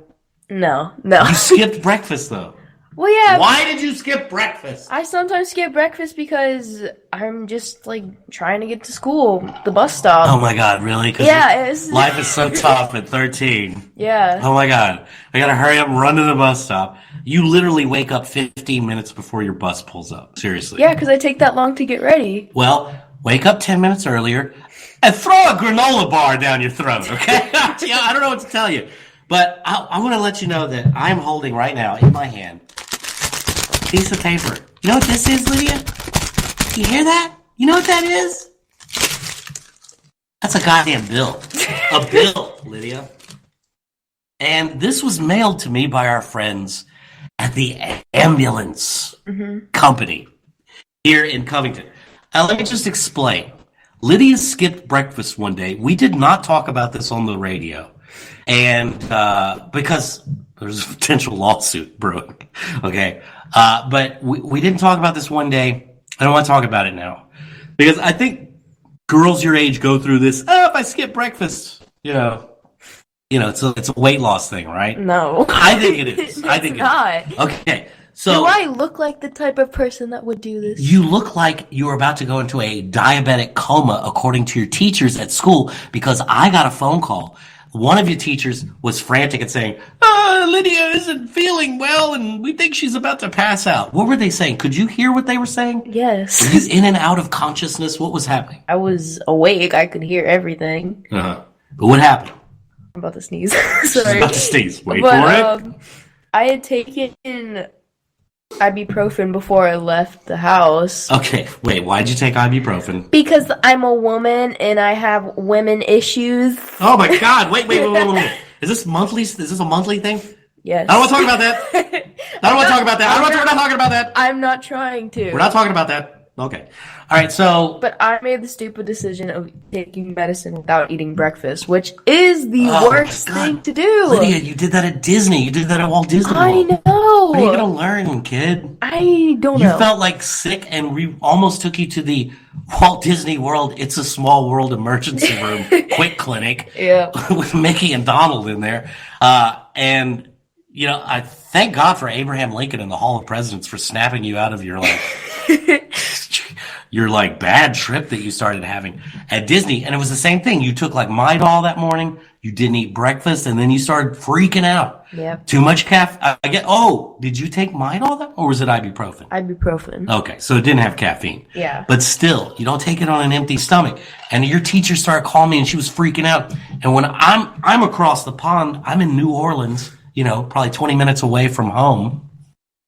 Speaker 6: No.
Speaker 5: You skipped breakfast, though.
Speaker 6: Well, yeah.
Speaker 5: Why did you skip breakfast?
Speaker 6: I sometimes skip breakfast because I'm just, trying to get to school, the bus stop.
Speaker 5: Oh my God, really?
Speaker 6: Yeah,
Speaker 5: life is so tough at 13.
Speaker 6: Yeah.
Speaker 5: Oh my God. I gotta hurry up and run to the bus stop. You literally wake up 15 minutes before your bus pulls up. Seriously.
Speaker 6: Yeah, because I take that long to get ready.
Speaker 5: Well, wake up 10 minutes earlier and throw a granola bar down your throat, okay? Yeah, I don't know what to tell you. But I want to let you know that I'm holding right now in my hand a piece of paper. You know what this is, Lydia? You hear that? You know what that is? That's a goddamn bill. A bill, Lydia. And this was mailed to me by our friends at the ambulance company here in Covington. Let me just explain. Lydia skipped breakfast one day. We did not talk about this on the radio. And because there's a potential lawsuit brewing. Okay. But we didn't talk about this one day. I don't want to talk about it now. Because I think girls your age go through this. If I skip breakfast, it's a weight loss thing, right?
Speaker 6: No.
Speaker 5: I think it is. I think
Speaker 6: it's not.
Speaker 5: Okay. So
Speaker 6: do I look like the type of person that would do this?
Speaker 5: You look like you're about to go into a diabetic coma, according to your teachers at school, because I got a phone call. One of your teachers was frantic and saying, Lydia isn't feeling well, and we think she's about to pass out. What were they saying? Could you hear what they were saying?
Speaker 6: Yes.
Speaker 5: Were you in and out of consciousness? What was happening?
Speaker 6: I was awake. I could hear everything.
Speaker 5: But what happened?
Speaker 6: I'm about to sneeze.
Speaker 5: She's
Speaker 6: Sorry.
Speaker 5: about to sneeze. Wait for it.
Speaker 6: I had taken ibuprofen before I left the house.
Speaker 5: Okay, wait, why'd you take ibuprofen?
Speaker 6: Because I'm a woman and I have women issues.
Speaker 5: Oh my God, wait. Is this monthly? Is this a monthly thing?
Speaker 6: Yes.
Speaker 5: I don't want to talk about that. I don't want to talk about that. We're not talking about that.
Speaker 6: I'm not trying to.
Speaker 5: We're not talking about that. Okay. All right, so...
Speaker 6: But I made the stupid decision of taking medicine without eating breakfast, which is the worst thing to do.
Speaker 5: Lydia, you did that at Disney. You did that at Walt Disney World.
Speaker 6: I know.
Speaker 5: What are you going to learn, kid?
Speaker 6: I don't know.
Speaker 5: You felt like sick, and we almost took you to the Walt Disney World It's a Small World emergency room quick clinic with Mickey and Donald in there. And, I thank God for Abraham Lincoln and the Hall of Presidents for snapping you out of your, bad trip that you started having at Disney. And it was the same thing. You took Midol that morning. You didn't eat breakfast, and then you started freaking out.
Speaker 6: Yeah.
Speaker 5: Too much caffeine. Did you take Midol or was it ibuprofen?
Speaker 6: Ibuprofen.
Speaker 5: Okay, so it didn't have caffeine.
Speaker 6: Yeah.
Speaker 5: But still, you don't take it on an empty stomach. And your teacher started calling me, and she was freaking out. And when I'm across the pond, I'm in New Orleans, probably 20 minutes away from home,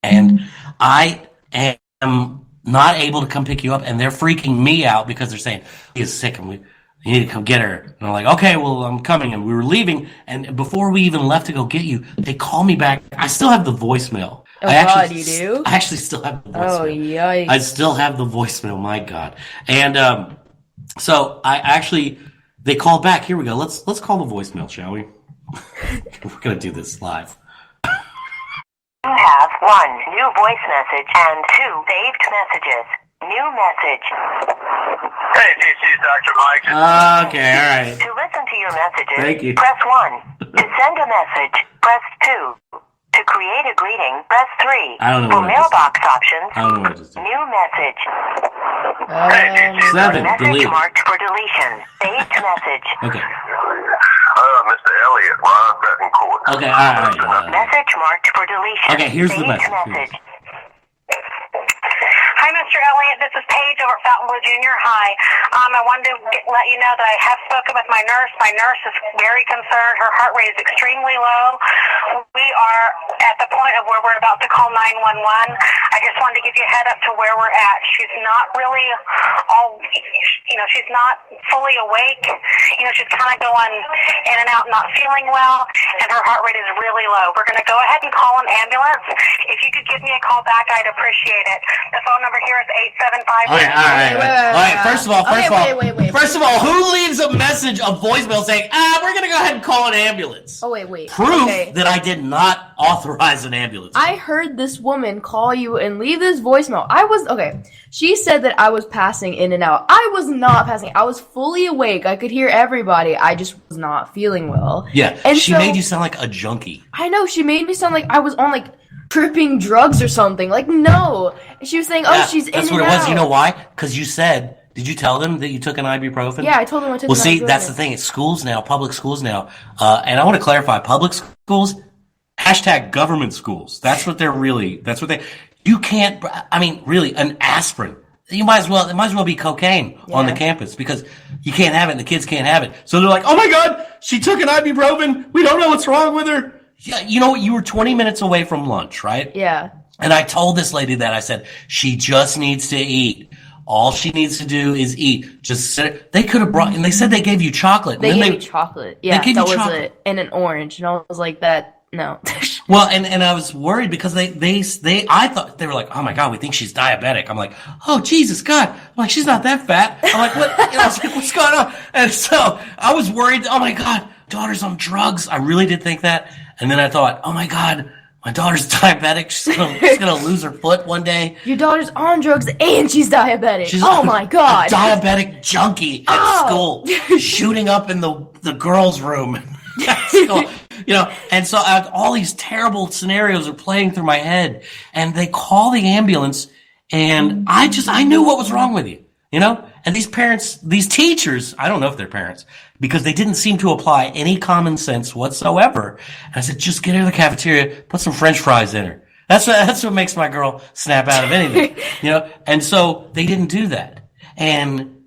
Speaker 5: and I am not able to come pick you up, and they're freaking me out because they're saying, he is sick, and you need to come get her. And I'm like, okay, well, I'm coming. And we were leaving, and before we even left to go get you, they call me back. I still have the voicemail.
Speaker 6: You do?
Speaker 5: I actually still have the voicemail.
Speaker 6: Oh, yikes.
Speaker 5: I still have the voicemail, my God. And so they called back. Here we go. Let's call the voicemail, shall we? We're going to do this live.
Speaker 7: You have 1 new voice message and 2 saved messages. New message.
Speaker 2: Hey, this is Dr. Mike.
Speaker 5: Okay, all right.
Speaker 7: To listen to your messages,
Speaker 5: Thank you.
Speaker 7: press 1. To send a message, press 2. To create a greeting, press 3.
Speaker 5: I don't know
Speaker 7: For
Speaker 5: what I just
Speaker 7: mailbox options,
Speaker 5: I don't know what I just did.
Speaker 7: new message.
Speaker 5: 7,
Speaker 7: Message
Speaker 5: delete.
Speaker 7: marked for deletion. Saved message.
Speaker 5: Okay.
Speaker 8: Mr. Elliott, Ron Betancourt.
Speaker 5: Okay, all right.
Speaker 7: Message marked for deletion.
Speaker 5: Okay, here's the
Speaker 7: Saved
Speaker 5: message.
Speaker 7: Hi, Mr. Elliott. This is Paige over at Fountainblue Junior High. I wanted to let you know that I have spoken with my nurse. My nurse is very concerned. Her heart rate is extremely low. We are at the point of where we're about to call 911. I just wanted to give you a head up to where we're at. She's not really she's not fully awake. She's kind of going in and out, not feeling well, and her heart rate is really low. We're going to go ahead and call an ambulance. If you could give me a call back, I'd appreciate it. The phone number here is 875.
Speaker 5: All right. First of all, who leaves a message, a voicemail saying, we're going to go ahead and call an ambulance?
Speaker 6: Oh, wait.
Speaker 5: Proof
Speaker 6: Okay.
Speaker 5: that I did not authorize an ambulance.
Speaker 6: I heard this woman call you and leave this voicemail. She said that I was passing in and out. I was not passing. I was fully awake. I could hear everybody. I just was not feeling well.
Speaker 5: Yeah,
Speaker 6: and
Speaker 5: she made you sound like a junkie.
Speaker 6: I know. She made me sound like I was on, tripping drugs or something. No. She was saying, she's in and out.
Speaker 5: That's what it was. You know why? Because you said, did you tell them that you took an ibuprofen?
Speaker 6: Yeah, I told them I took an ibuprofen.
Speaker 5: Well, see, that's the thing. It's schools now, public schools now. And I want to clarify, public schools, #government schools. That's what you can't, really, an aspirin. It might as well be cocaine on the campus because you can't have it and the kids can't have it. So they're like, oh my God, she took an ibuprofen. We don't know what's wrong with her. Yeah, you know what? You were 20 minutes away from lunch, right?
Speaker 6: Yeah.
Speaker 5: And I told this lady that. I said, she just needs to eat. All she needs to do is eat. Just sit. They could have brought, and they said they gave you chocolate.
Speaker 6: They gave me chocolate. Yeah,
Speaker 5: they gave
Speaker 6: that
Speaker 5: you
Speaker 6: was
Speaker 5: chocolate.
Speaker 6: it. And an orange. And I was like, no.
Speaker 5: Well, and I was worried because I thought they were like, oh my God, we think she's diabetic. I'm like, oh Jesus God. I'm like, she's not that fat. I'm like, what? I was like, what's going on? And so I was worried. Oh my God, daughter's on drugs. I really did think that. And then I thought, oh my God, my daughter's diabetic. She's gonna lose her foot one day.
Speaker 6: Your daughter's on drugs and she's diabetic. My God.
Speaker 5: A diabetic junkie at school, shooting up in the girls' room at school. And so all these terrible scenarios are playing through my head. And they call the ambulance, and I knew what was wrong with you, And these parents, these teachers, I don't know if they're parents, because they didn't seem to apply any common sense whatsoever. And I said, just get her to the cafeteria, put some French fries in her. That's what makes my girl snap out of anything, And so they didn't do that. And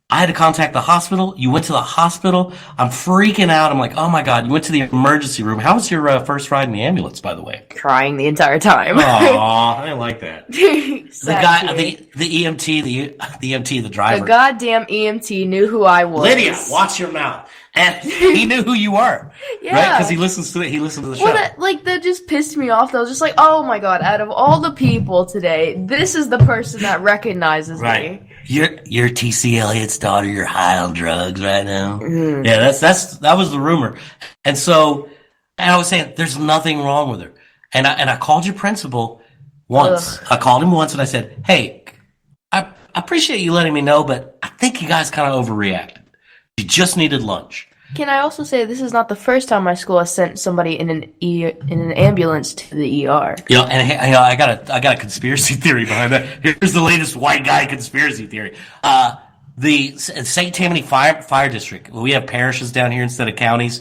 Speaker 5: I had to contact the hospital. You went to the hospital. I'm freaking out. I'm like, oh my God, you went to the emergency room. How was your first ride in the ambulance, by the way?
Speaker 6: Crying the entire time.
Speaker 5: Aw, I didn't like that. The EMT, the driver.
Speaker 6: The goddamn EMT knew who I was.
Speaker 5: Lydia, watch your mouth. And he knew who you were.
Speaker 6: Yeah.
Speaker 5: Right? Because he listens to the show.
Speaker 6: Well, that just pissed me off. I was just like, oh my God, out of all the people today, this is the person that recognizes me.
Speaker 5: You're T.C. Elliott's daughter. You're high on drugs right now. Mm. Yeah, that was the rumor. And so, I was saying, there's nothing wrong with her. And I called your principal once. Ugh. I called him once and I said, hey, I appreciate you letting me know, but I think you guys kind of overreacted. You just needed lunch.
Speaker 6: Can I also say this is not the first time my school has sent somebody in an ambulance to the ER?
Speaker 5: And I got a conspiracy theory behind that. Here's the latest white guy conspiracy theory. The St. Tammany Fire District. We have parishes down here instead of counties,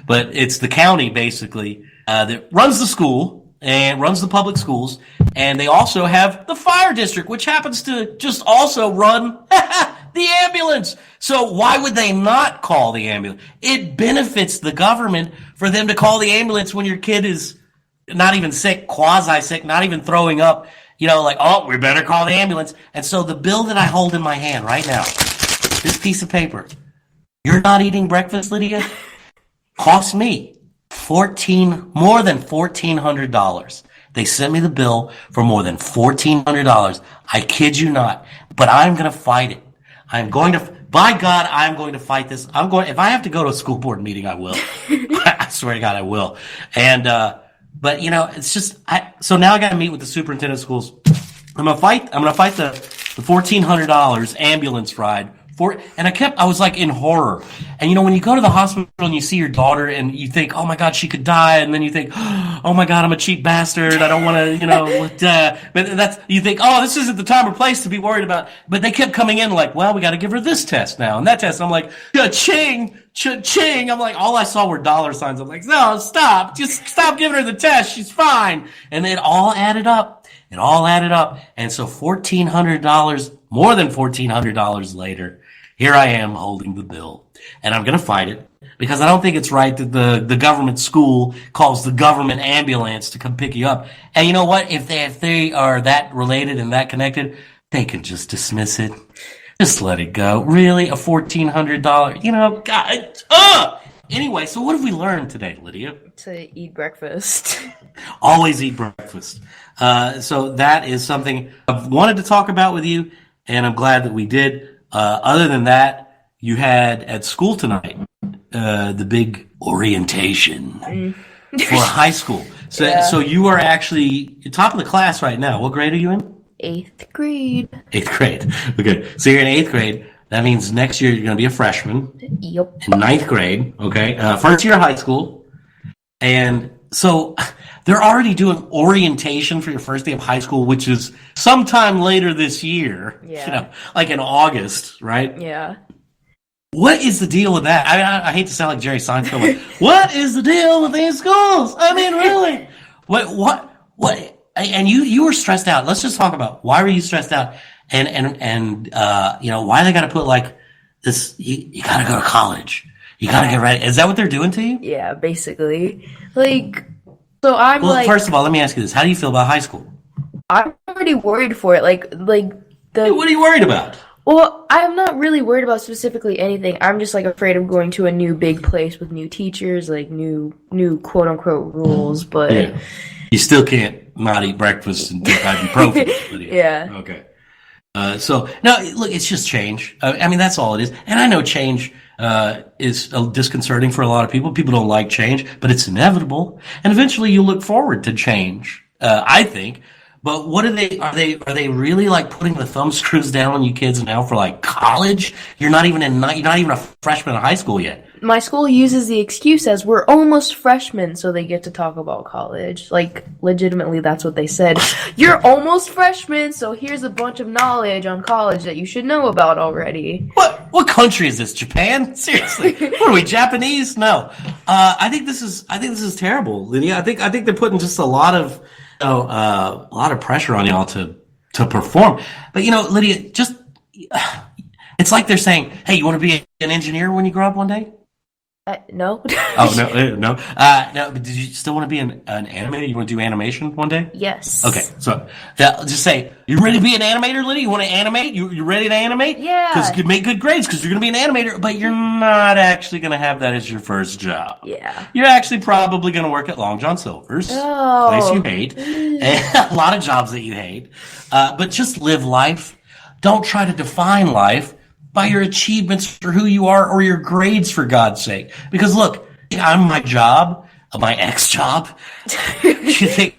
Speaker 5: but it's the county basically that runs the school and runs the public schools, and they also have the fire district, which happens to just also run the ambulance. So why would they not call the ambulance? It benefits the government for them to call the ambulance when your kid is not even sick, quasi-sick, not even throwing up, we better call the ambulance. And so the bill that I hold in my hand right now, this piece of paper, you're not eating breakfast, Lydia, cost me more than $1,400. They sent me the bill for more than $1,400. I kid you not. But I'm going to fight it. By God, I'm going to fight this. If I have to go to a school board meeting, I will. I swear to God, I will. And, but it's just, so now I got to meet with the superintendent of schools. I'm going to fight the $1,400 ambulance ride And I was like in horror. And when you go to the hospital and you see your daughter and you think, oh my God, she could die. And then you think, oh my God, I'm a cheap bastard. I don't want to, but you think, oh, this isn't the time or place to be worried about. But they kept coming in like, well, we got to give her this test now and that test. And I'm like, ching. I'm like, all I saw were dollar signs. I'm like, no, stop. Just stop giving her the test. She's fine. And it all added up. And so $1,400, more than $1,400 later, here I am holding the bill. And I'm going to fight it because I don't think it's right that the government school calls the government ambulance to come pick you up. And you know what? If they are that related and that connected, they can just dismiss it. Just let it go. Really? A $1,400? God. Anyway, so what have we learned today, Lydia?
Speaker 6: To eat breakfast.
Speaker 5: Always eat breakfast. So that is something I've wanted to talk about with you, and I'm glad that we did. Other than that, you had at school tonight the big orientation for high school. So you are actually top of the class right now. What grade are you in?
Speaker 6: 8th grade.
Speaker 5: 8th grade. Okay. So you're in 8th grade. That means next year you're going to be a freshman.
Speaker 6: Yep.
Speaker 5: In 9th grade. Okay. First year of high school. And so they're already doing orientation for your first day of high school, which is sometime later this year.
Speaker 6: Yeah.
Speaker 5: Like in August, right?
Speaker 6: Yeah.
Speaker 5: What is the deal with that? I hate to sound like Jerry Seinfeld. Like, what is the deal with these schools? I mean, really? What? And you were stressed out. Let's just talk about why were you stressed out, and why they got to put like this. You got to go to college. You got to get ready. Is that what they're doing to you?
Speaker 6: Yeah, basically. Like, so I'm
Speaker 5: well, first of all, let me ask you this: how do you feel about high school?
Speaker 6: I'm already worried for it. Like the.
Speaker 5: What are you worried about?
Speaker 6: Well, I'm not really worried about specifically anything. I'm just like afraid of going to a new big place with new teachers, like new quote unquote rules. But
Speaker 5: yeah. You still can't not eat breakfast and take ibuprofen.
Speaker 6: Yeah.
Speaker 5: Okay. So no, look, it's just change. I mean, that's all it is. And I know change is disconcerting for a lot of people. People don't like change, but it's inevitable. And eventually, you look forward to change. I think. But what are they really like putting the thumb screws down on you kids now for like college? You're not even a freshman in high school yet.
Speaker 6: My school uses the excuse as we're almost freshmen, so they get to talk about college. Like, legitimately, that's what they said. You're almost freshmen, so here's a bunch of knowledge on college that you should know about already.
Speaker 5: What country is this? Japan? Seriously? What are we, Japanese? No. I think this is terrible, Lydia. I think they're putting just a lot of pressure on y'all to perform. But Lydia, just it's like they're saying, "Hey, you want to be an engineer when you grow up one day?"
Speaker 6: No.
Speaker 5: Oh no. No. But did you still want to be an animator? You want to do animation one day?
Speaker 6: Yes.
Speaker 5: Okay. So just say, "You ready to be an animator, Lydia? You want to animate? You ready to animate?
Speaker 6: Yeah.
Speaker 5: Because you make good grades because you're going to be an animator, but you're not actually going to have that as your first job.
Speaker 6: Yeah.
Speaker 5: You're actually probably going to work at Long John Silver's, place you hate, and a lot of jobs that you hate. But just live life. Don't try to define life by your achievements for who you are or your grades, for God's sake. Because look, I'm my job, my ex-job. You think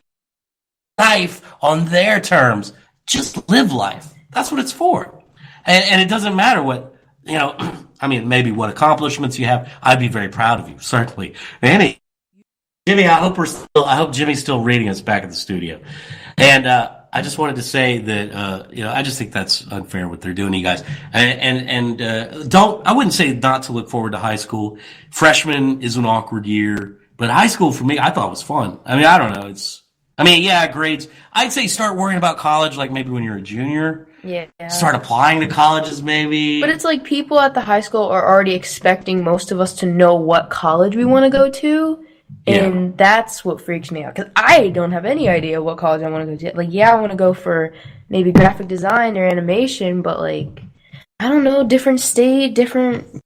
Speaker 5: life on their terms. Just live life. That's what it's for. And it doesn't matter what, I mean, maybe what accomplishments you have. I'd be very proud of you, certainly. Jimmy, I hope Jimmy's still reading us back at the studio. And, I just wanted to say that, I just think that's unfair what they're doing to you guys. I wouldn't say not to look forward to high school. Freshman is an awkward year, but high school for me, I thought was fun. I mean, I don't know. Grades. I'd say start worrying about college, like maybe when you're a junior.
Speaker 6: Yeah.
Speaker 5: Start applying to colleges, maybe.
Speaker 6: But it's like people at the high school are already expecting most of us to know what college we want to go to. And that's what freaks me out, because I don't have any idea what college I want to go to. Like, I want to go for maybe graphic design or animation, but like, I don't know, different state, different.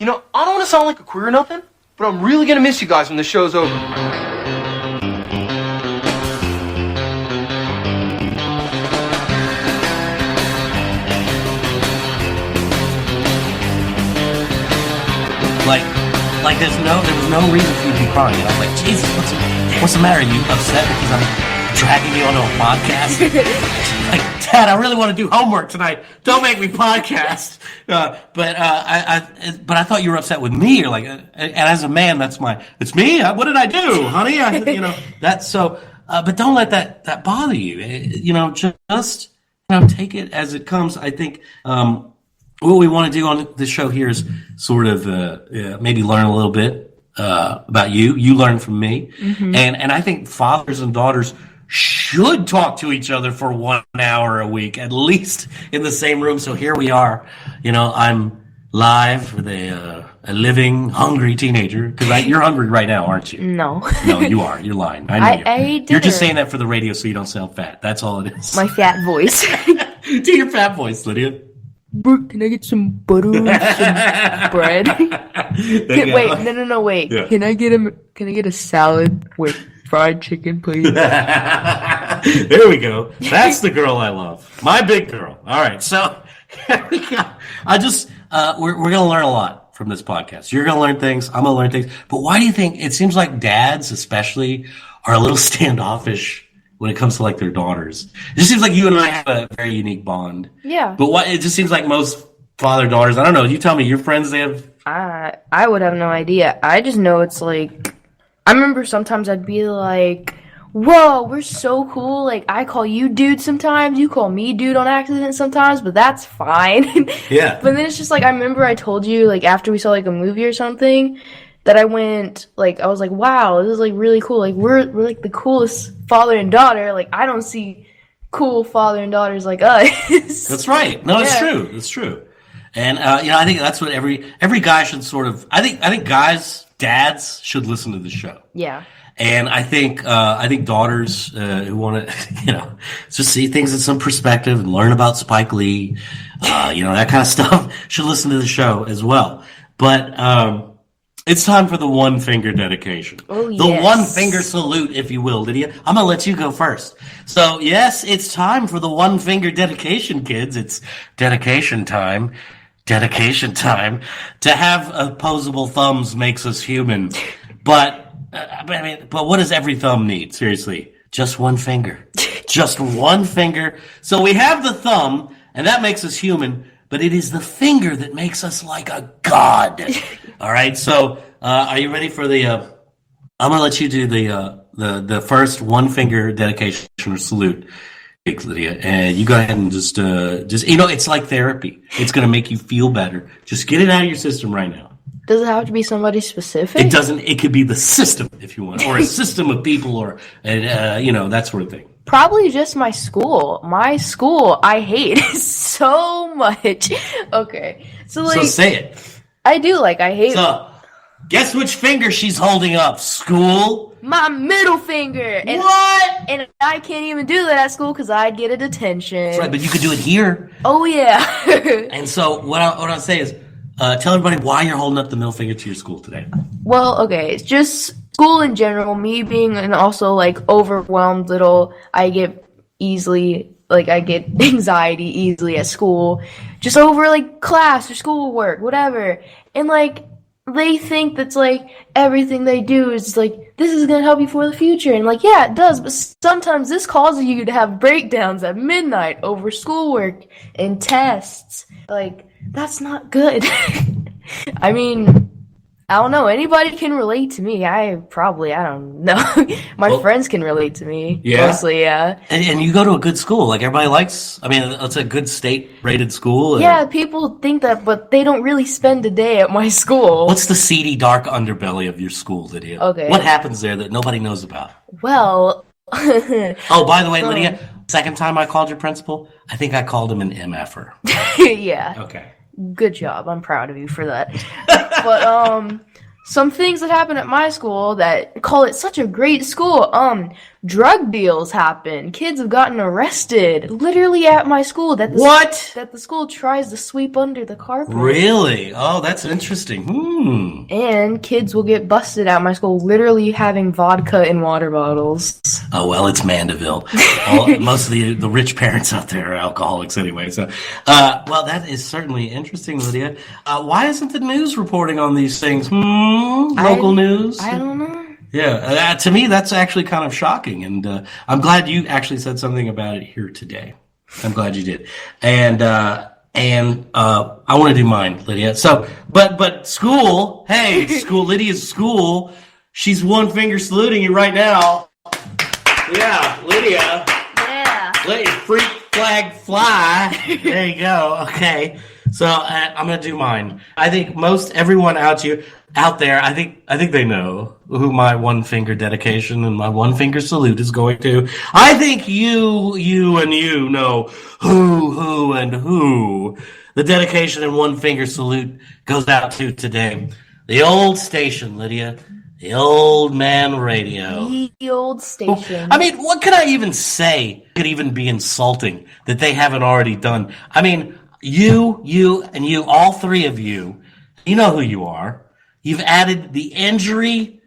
Speaker 9: I don't want to sound like a queer or nothing, but I'm really gonna miss you guys when the show's over.
Speaker 5: Like there was no reason for you to be crying. And I was like, Jesus, what's the matter? Are you upset because I'm dragging me onto a podcast. Like, Dad, I really want to do homework tonight. Don't make me podcast. But I thought you were upset with me. You're like, and as a man, it's me. What did I do, honey? That's so. But don't let that bother you. Just take it as it comes. I think what we want to do on the show here is sort of maybe learn a little bit about you. You learn from me, and I think fathers and daughters should talk to each other for 1 hour a week, at least in the same room. So here we are. I'm live with a living, hungry teenager. Because you're hungry right now, aren't you?
Speaker 6: No.
Speaker 5: No, you are. You're lying. I know
Speaker 6: I
Speaker 5: you're just saying that for the radio so you don't sound fat. That's all it is.
Speaker 6: My fat voice.
Speaker 5: Do your fat voice, Lydia.
Speaker 6: Can I get some butter and some bread? Wait. Yeah. Can I get a salad with fried chicken, please?
Speaker 5: There we go. That's the girl I love. My big girl. All right. So we're going to learn a lot from this podcast. You're going to learn things. I'm going to learn things. But why do you think it seems like dads especially are a little standoffish when it comes to their daughters? It just seems like you and I have a very unique bond.
Speaker 6: Yeah.
Speaker 5: But it just seems like most father-daughters, I don't know, you tell me, your friends, they have...
Speaker 6: I would have no idea. I just know it's I remember sometimes I'd be like, whoa, we're so cool. I call you dude sometimes, you call me dude on accident sometimes, but that's fine.
Speaker 5: Yeah.
Speaker 6: But then it's just I remember I told you, after we saw a movie or something, that I went, I was like, wow, this is really cool. We're the coolest father and daughter. I don't see cool father and daughters like us.
Speaker 5: That's right. No, it's true. It's true. And, I think that's what every guy should sort of, I think dads should listen to the show.
Speaker 6: Yeah.
Speaker 5: And I think daughters, who want to, just see things in some perspective and learn about Spike Lee, that kind of stuff should listen to the show as well. But, it's time for the one finger dedication.
Speaker 6: Oh, yes.
Speaker 5: The one finger salute, if you will, Lydia. I'm going to let you go first. So, yes, it's time for the one finger dedication, kids. It's dedication time. Dedication time. To have opposable thumbs makes us human. But what does every thumb need? Seriously. Just one finger. Just one finger. So we have the thumb, and that makes us human. But it is the finger that makes us like a god. All right. So, are you ready for the? I'm gonna let you do the first one finger dedication or salute, Lydia, and you go ahead and just it's like therapy. It's gonna make you feel better. Just get it out of your system right now.
Speaker 6: Does it have to be somebody specific?
Speaker 5: It doesn't. It could be the system if you want, or a system of people, or that sort of thing.
Speaker 6: Probably just my school. My school, I hate so much. Okay. So
Speaker 5: say it.
Speaker 6: I do I hate.
Speaker 5: So, guess which finger she's holding up, school?
Speaker 6: My middle finger. And,
Speaker 5: what?
Speaker 6: And I can't even do that at school because I'd get a detention.
Speaker 5: That's right, but you could do it here.
Speaker 6: Oh, yeah.
Speaker 5: And so what I'll say is, tell everybody why you're holding up the middle finger to your school today.
Speaker 6: Well, okay, it's just school in general, me being an also overwhelmed I get easily I get anxiety easily at school, just over class or schoolwork, whatever. And they think that's everything they do is this is gonna help you for the future, and yeah, it does, but sometimes this causes you to have breakdowns at midnight over schoolwork and tests. That's not good. I mean, I don't know. Anybody can relate to me. I don't know. My friends can relate to me.
Speaker 5: Yeah.
Speaker 6: Mostly, yeah.
Speaker 5: And you go to a good school. Everybody likes, it's a good state-rated school.
Speaker 6: Yeah, people think that, but they don't really spend a day at my school.
Speaker 5: What's the seedy, dark underbelly of your school, Lydia?
Speaker 6: Okay.
Speaker 5: What happens there that nobody knows about?
Speaker 6: Well...
Speaker 5: Oh, by the way, Lydia, second time I called your principal, I think I called him an MFer.
Speaker 6: Yeah.
Speaker 5: Okay.
Speaker 6: Good job. I'm proud of you for that. But, some things that happen at my school that call it such a great school, drug deals happen. Kids have gotten arrested literally at my school that the school tries to sweep under the carpet.
Speaker 5: Really? Oh, that's interesting.
Speaker 6: And kids will get busted at my school literally having vodka in water bottles.
Speaker 5: Oh, well, it's Mandeville. Most of the rich parents out there are alcoholics anyway. So, well, that is certainly interesting, Lydia. Why isn't the news reporting on these things? Local news?
Speaker 6: I don't know.
Speaker 5: Yeah, to me, that's actually kind of shocking. And I'm glad you actually said something about it here today. I'm glad you did. And I want to do mine, Lydia. So, but school, hey, school, Lydia's school, she's one finger saluting you right now. Yeah, Lydia.
Speaker 6: Yeah.
Speaker 5: Freak flag fly. There you go. Okay. So I'm going to do mine. I think most everyone out there, I think they know who my one finger dedication and my one finger salute is going to. I think you know who and who the dedication and one finger salute goes out to today. The old station, Lydia. The old man radio.
Speaker 6: The old station.
Speaker 5: I mean, what could I even say could even be insulting that they haven't already done? I mean, you, all three of you, you know who you are. You've added the injury.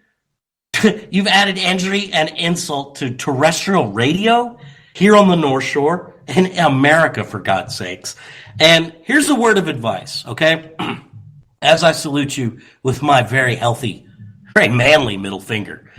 Speaker 5: You've added injury and insult to terrestrial radio here on the North Shore in America, for God's sakes. And here's a word of advice, okay? As I salute you with my very healthy, very manly middle finger.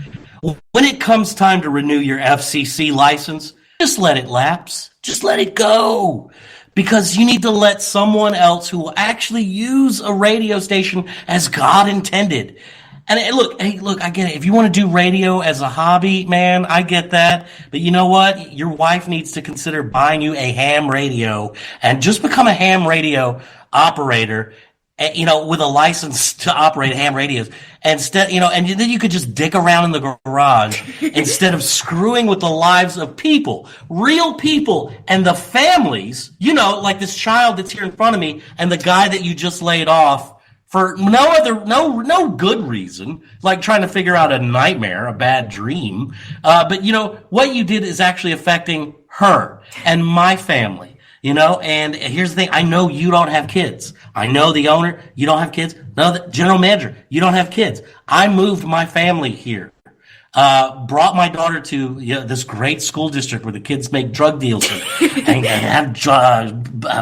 Speaker 5: When it comes time to renew your FCC license, just let it lapse. Just let it go. Because you need to let someone else who will actually use a radio station as God intended. And look, I get it. If you want to do radio as a hobby, man, I get that. But you know what? Your wife needs to consider buying you a ham radio and just become a ham radio operator, with a license to operate ham radios. Instead, and then you could just dick around in the garage instead of screwing with the lives of people, real people, and the families, like this child that's here in front of me and the guy that you just laid off for no good reason, like trying to figure out a nightmare, a bad dream. But what you did is actually affecting her and my family. And here's the thing. I know you don't have kids. I know the owner, you don't have kids. No, the general manager, you don't have kids. I moved my family here. Brought my daughter to this great school district where the kids make drug deals and have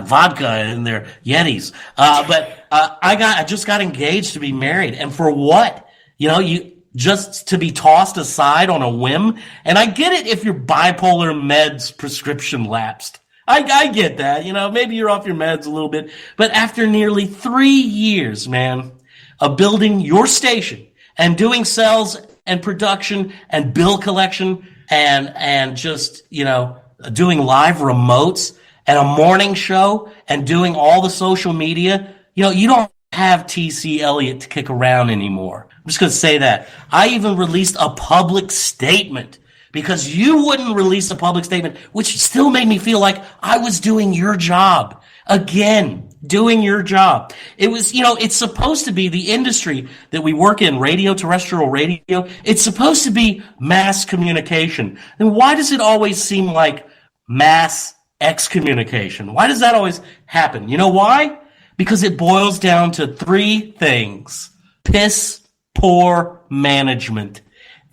Speaker 5: vodka in their Yetis. But I just got engaged to be married. And for what? You just to be tossed aside on a whim. And I get it if your bipolar meds prescription lapsed. I get that, maybe you're off your meds a little bit, but after nearly 3 years, man, of building your station and doing sales and production and bill collection and just, doing live remotes and a morning show and doing all the social media, you don't have TC Elliott to kick around anymore. I'm just going to say that. I even released a public statement because you wouldn't release a public statement, which still made me feel like I was doing your job. Again, doing your job. It was, it's supposed to be the industry that we work in, radio, terrestrial radio. It's supposed to be mass communication. And why does it always seem like mass excommunication? Why does that always happen? You know why? Because it boils down to 3 things. Piss poor management.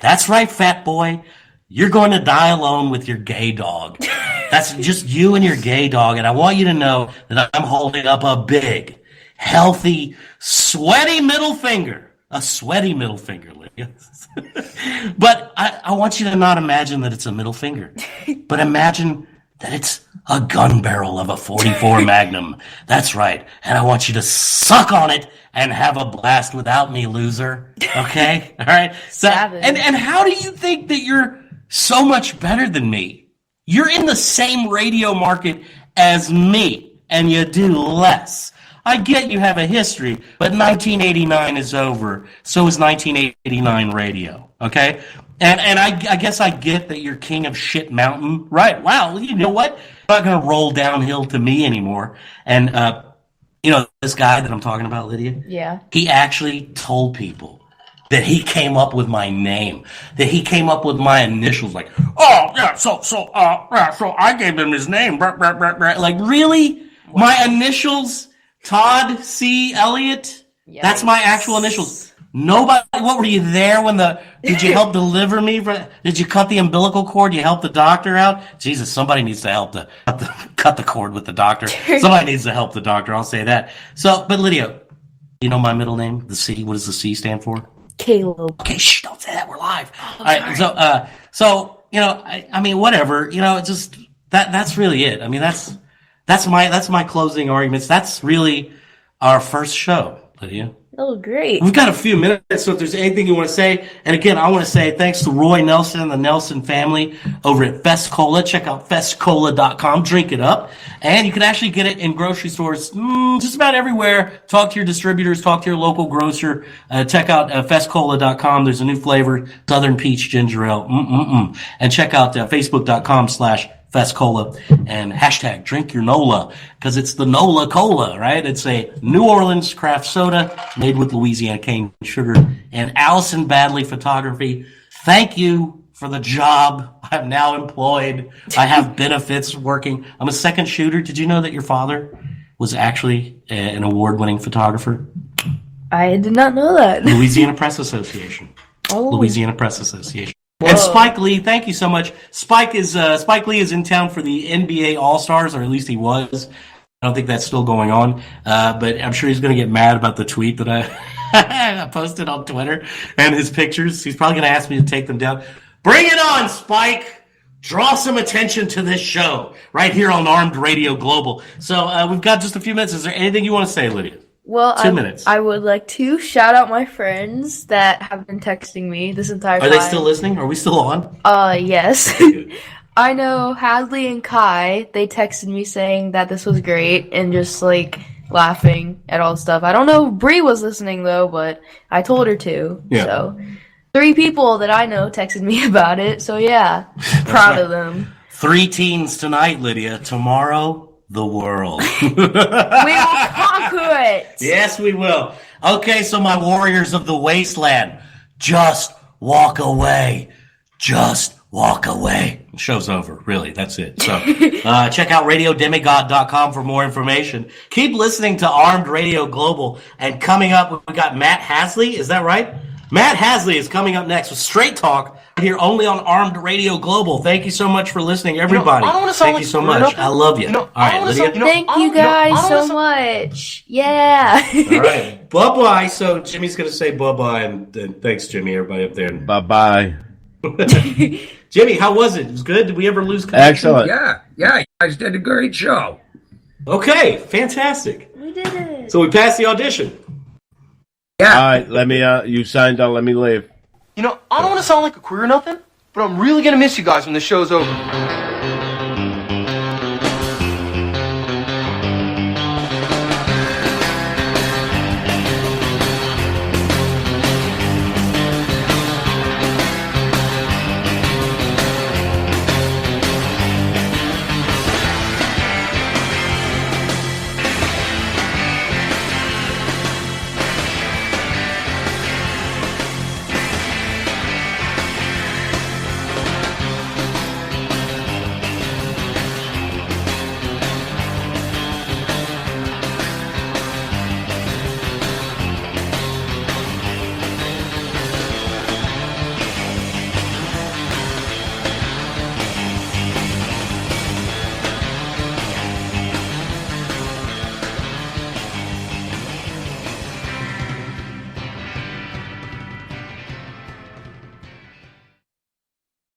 Speaker 5: That's right, fat boy. You're going to die alone with your gay dog. That's just you and your gay dog. And I want you to know that I'm holding up a big, healthy, sweaty middle finger. A sweaty middle finger, Lydia. But I want you to not imagine that it's a middle finger, but imagine that it's a gun barrel of a 44 Magnum. That's right. And I want you to suck on it and have a blast without me, loser. Okay? All right? So, and how do you think that you're so much better than me? You're in the same radio market as me, and you do less. I get you have a history, but 1989 is over. So is 1989 radio, okay? And I guess I get that you're king of shit mountain. Right, wow, you know what? You're not going to roll downhill to me anymore. And, this guy that I'm talking about, Lydia?
Speaker 6: Yeah.
Speaker 5: He actually told people that he came up with my name, that he came up with my initials, like, oh, yeah, so I gave him his name. Like, really? Wow. My initials, Todd C. Elliott? Yikes. That's my actual initials. Nobody, what, were you there when did you help deliver me? Did you cut the umbilical cord? You help the doctor out? Jesus, somebody needs to help cut the cord with the doctor. Somebody needs to help the doctor, I'll say that. So, but Lydia, you know my middle name, the C, what does the C stand for?
Speaker 6: Caleb.
Speaker 5: Okay, shh, don't say that. We're live. All right, so I mean, whatever. Just that's really it. I mean, that's my closing arguments. That's really our first show, Lydia.
Speaker 6: Oh, great.
Speaker 5: We've got a few minutes, so if there's anything you want to say, and again, I want to say thanks to Roy Nelson and the Nelson family over at Fest Cola. Check out festcola.com. Drink it up. And you can actually get it in grocery stores just about everywhere. Talk to your distributors. Talk to your local grocer. Check out festcola.com. There's a new flavor, Southern Peach Ginger Ale. And check out facebook.com/Fest Cola and hashtag drink your NOLA, because it's the NOLA Cola, right? It's a New Orleans craft soda made with Louisiana cane sugar. And Allison Badley Photography, thank you for the job. I'm now employed. I have benefits working. I'm a second shooter. Did you know that your father was actually an award-winning photographer?
Speaker 6: I did not know that.
Speaker 5: Louisiana Press Association.
Speaker 6: Oh.
Speaker 5: Louisiana Press Association.
Speaker 6: Whoa.
Speaker 5: And Spike Lee, thank you so much. Spike Lee is in town for the NBA All-Stars, or at least he was. I don't think that's still going on, but I'm sure he's going to get mad about the tweet that I posted on Twitter and his pictures. He's probably going to ask me to take them down. Bring it on, Spike! Draw some attention to this show right here on Armed Radio Global. So we've got just a few minutes. Is there anything you want to say, Lydia?
Speaker 6: Well,
Speaker 5: 2 minutes.
Speaker 6: I would like to shout out my friends that have been texting me this entire time.
Speaker 5: Are they still listening? Are we still on?
Speaker 6: Yes. I know Hadley and Kai, they texted me saying that this was great and just like laughing at all the stuff. I don't know if Bree was listening though, but I told her to. Yeah. So 3 people that I know texted me about it. So yeah, proud of them.
Speaker 5: 3 teens tonight, Lydia. Tomorrow, the world.
Speaker 6: We will conquer it.
Speaker 5: Yes, we will. Okay, so my warriors of the wasteland, just walk away. Just walk away. The show's over. Really, that's it. So check out radiodemigod.com for more information. Keep listening to Armed Radio Global. And coming up, we got Matt Hasley. Is that right? Matt Hasley is coming up next with Straight Talk here only on Armed Radio Global. Thank you so much for listening, everybody. Thank you so much. I love you. All right, Lydia.
Speaker 6: Thank you guys so much. Yeah.
Speaker 5: All right. Bye-bye. So Jimmy's going to say bye-bye, and thanks, Jimmy, everybody up there.
Speaker 4: Bye-bye.
Speaker 5: Jimmy, how was it? It was good? Did we ever lose connection?
Speaker 4: Excellent.
Speaker 2: Yeah, you guys did a great show.
Speaker 5: Okay, fantastic.
Speaker 6: We did it.
Speaker 5: So we passed the audition.
Speaker 2: Yeah.
Speaker 4: All right, let me, you signed on, let me leave.
Speaker 9: I don't want to sound like a queer or nothing, but I'm really gonna miss you guys when the show's over.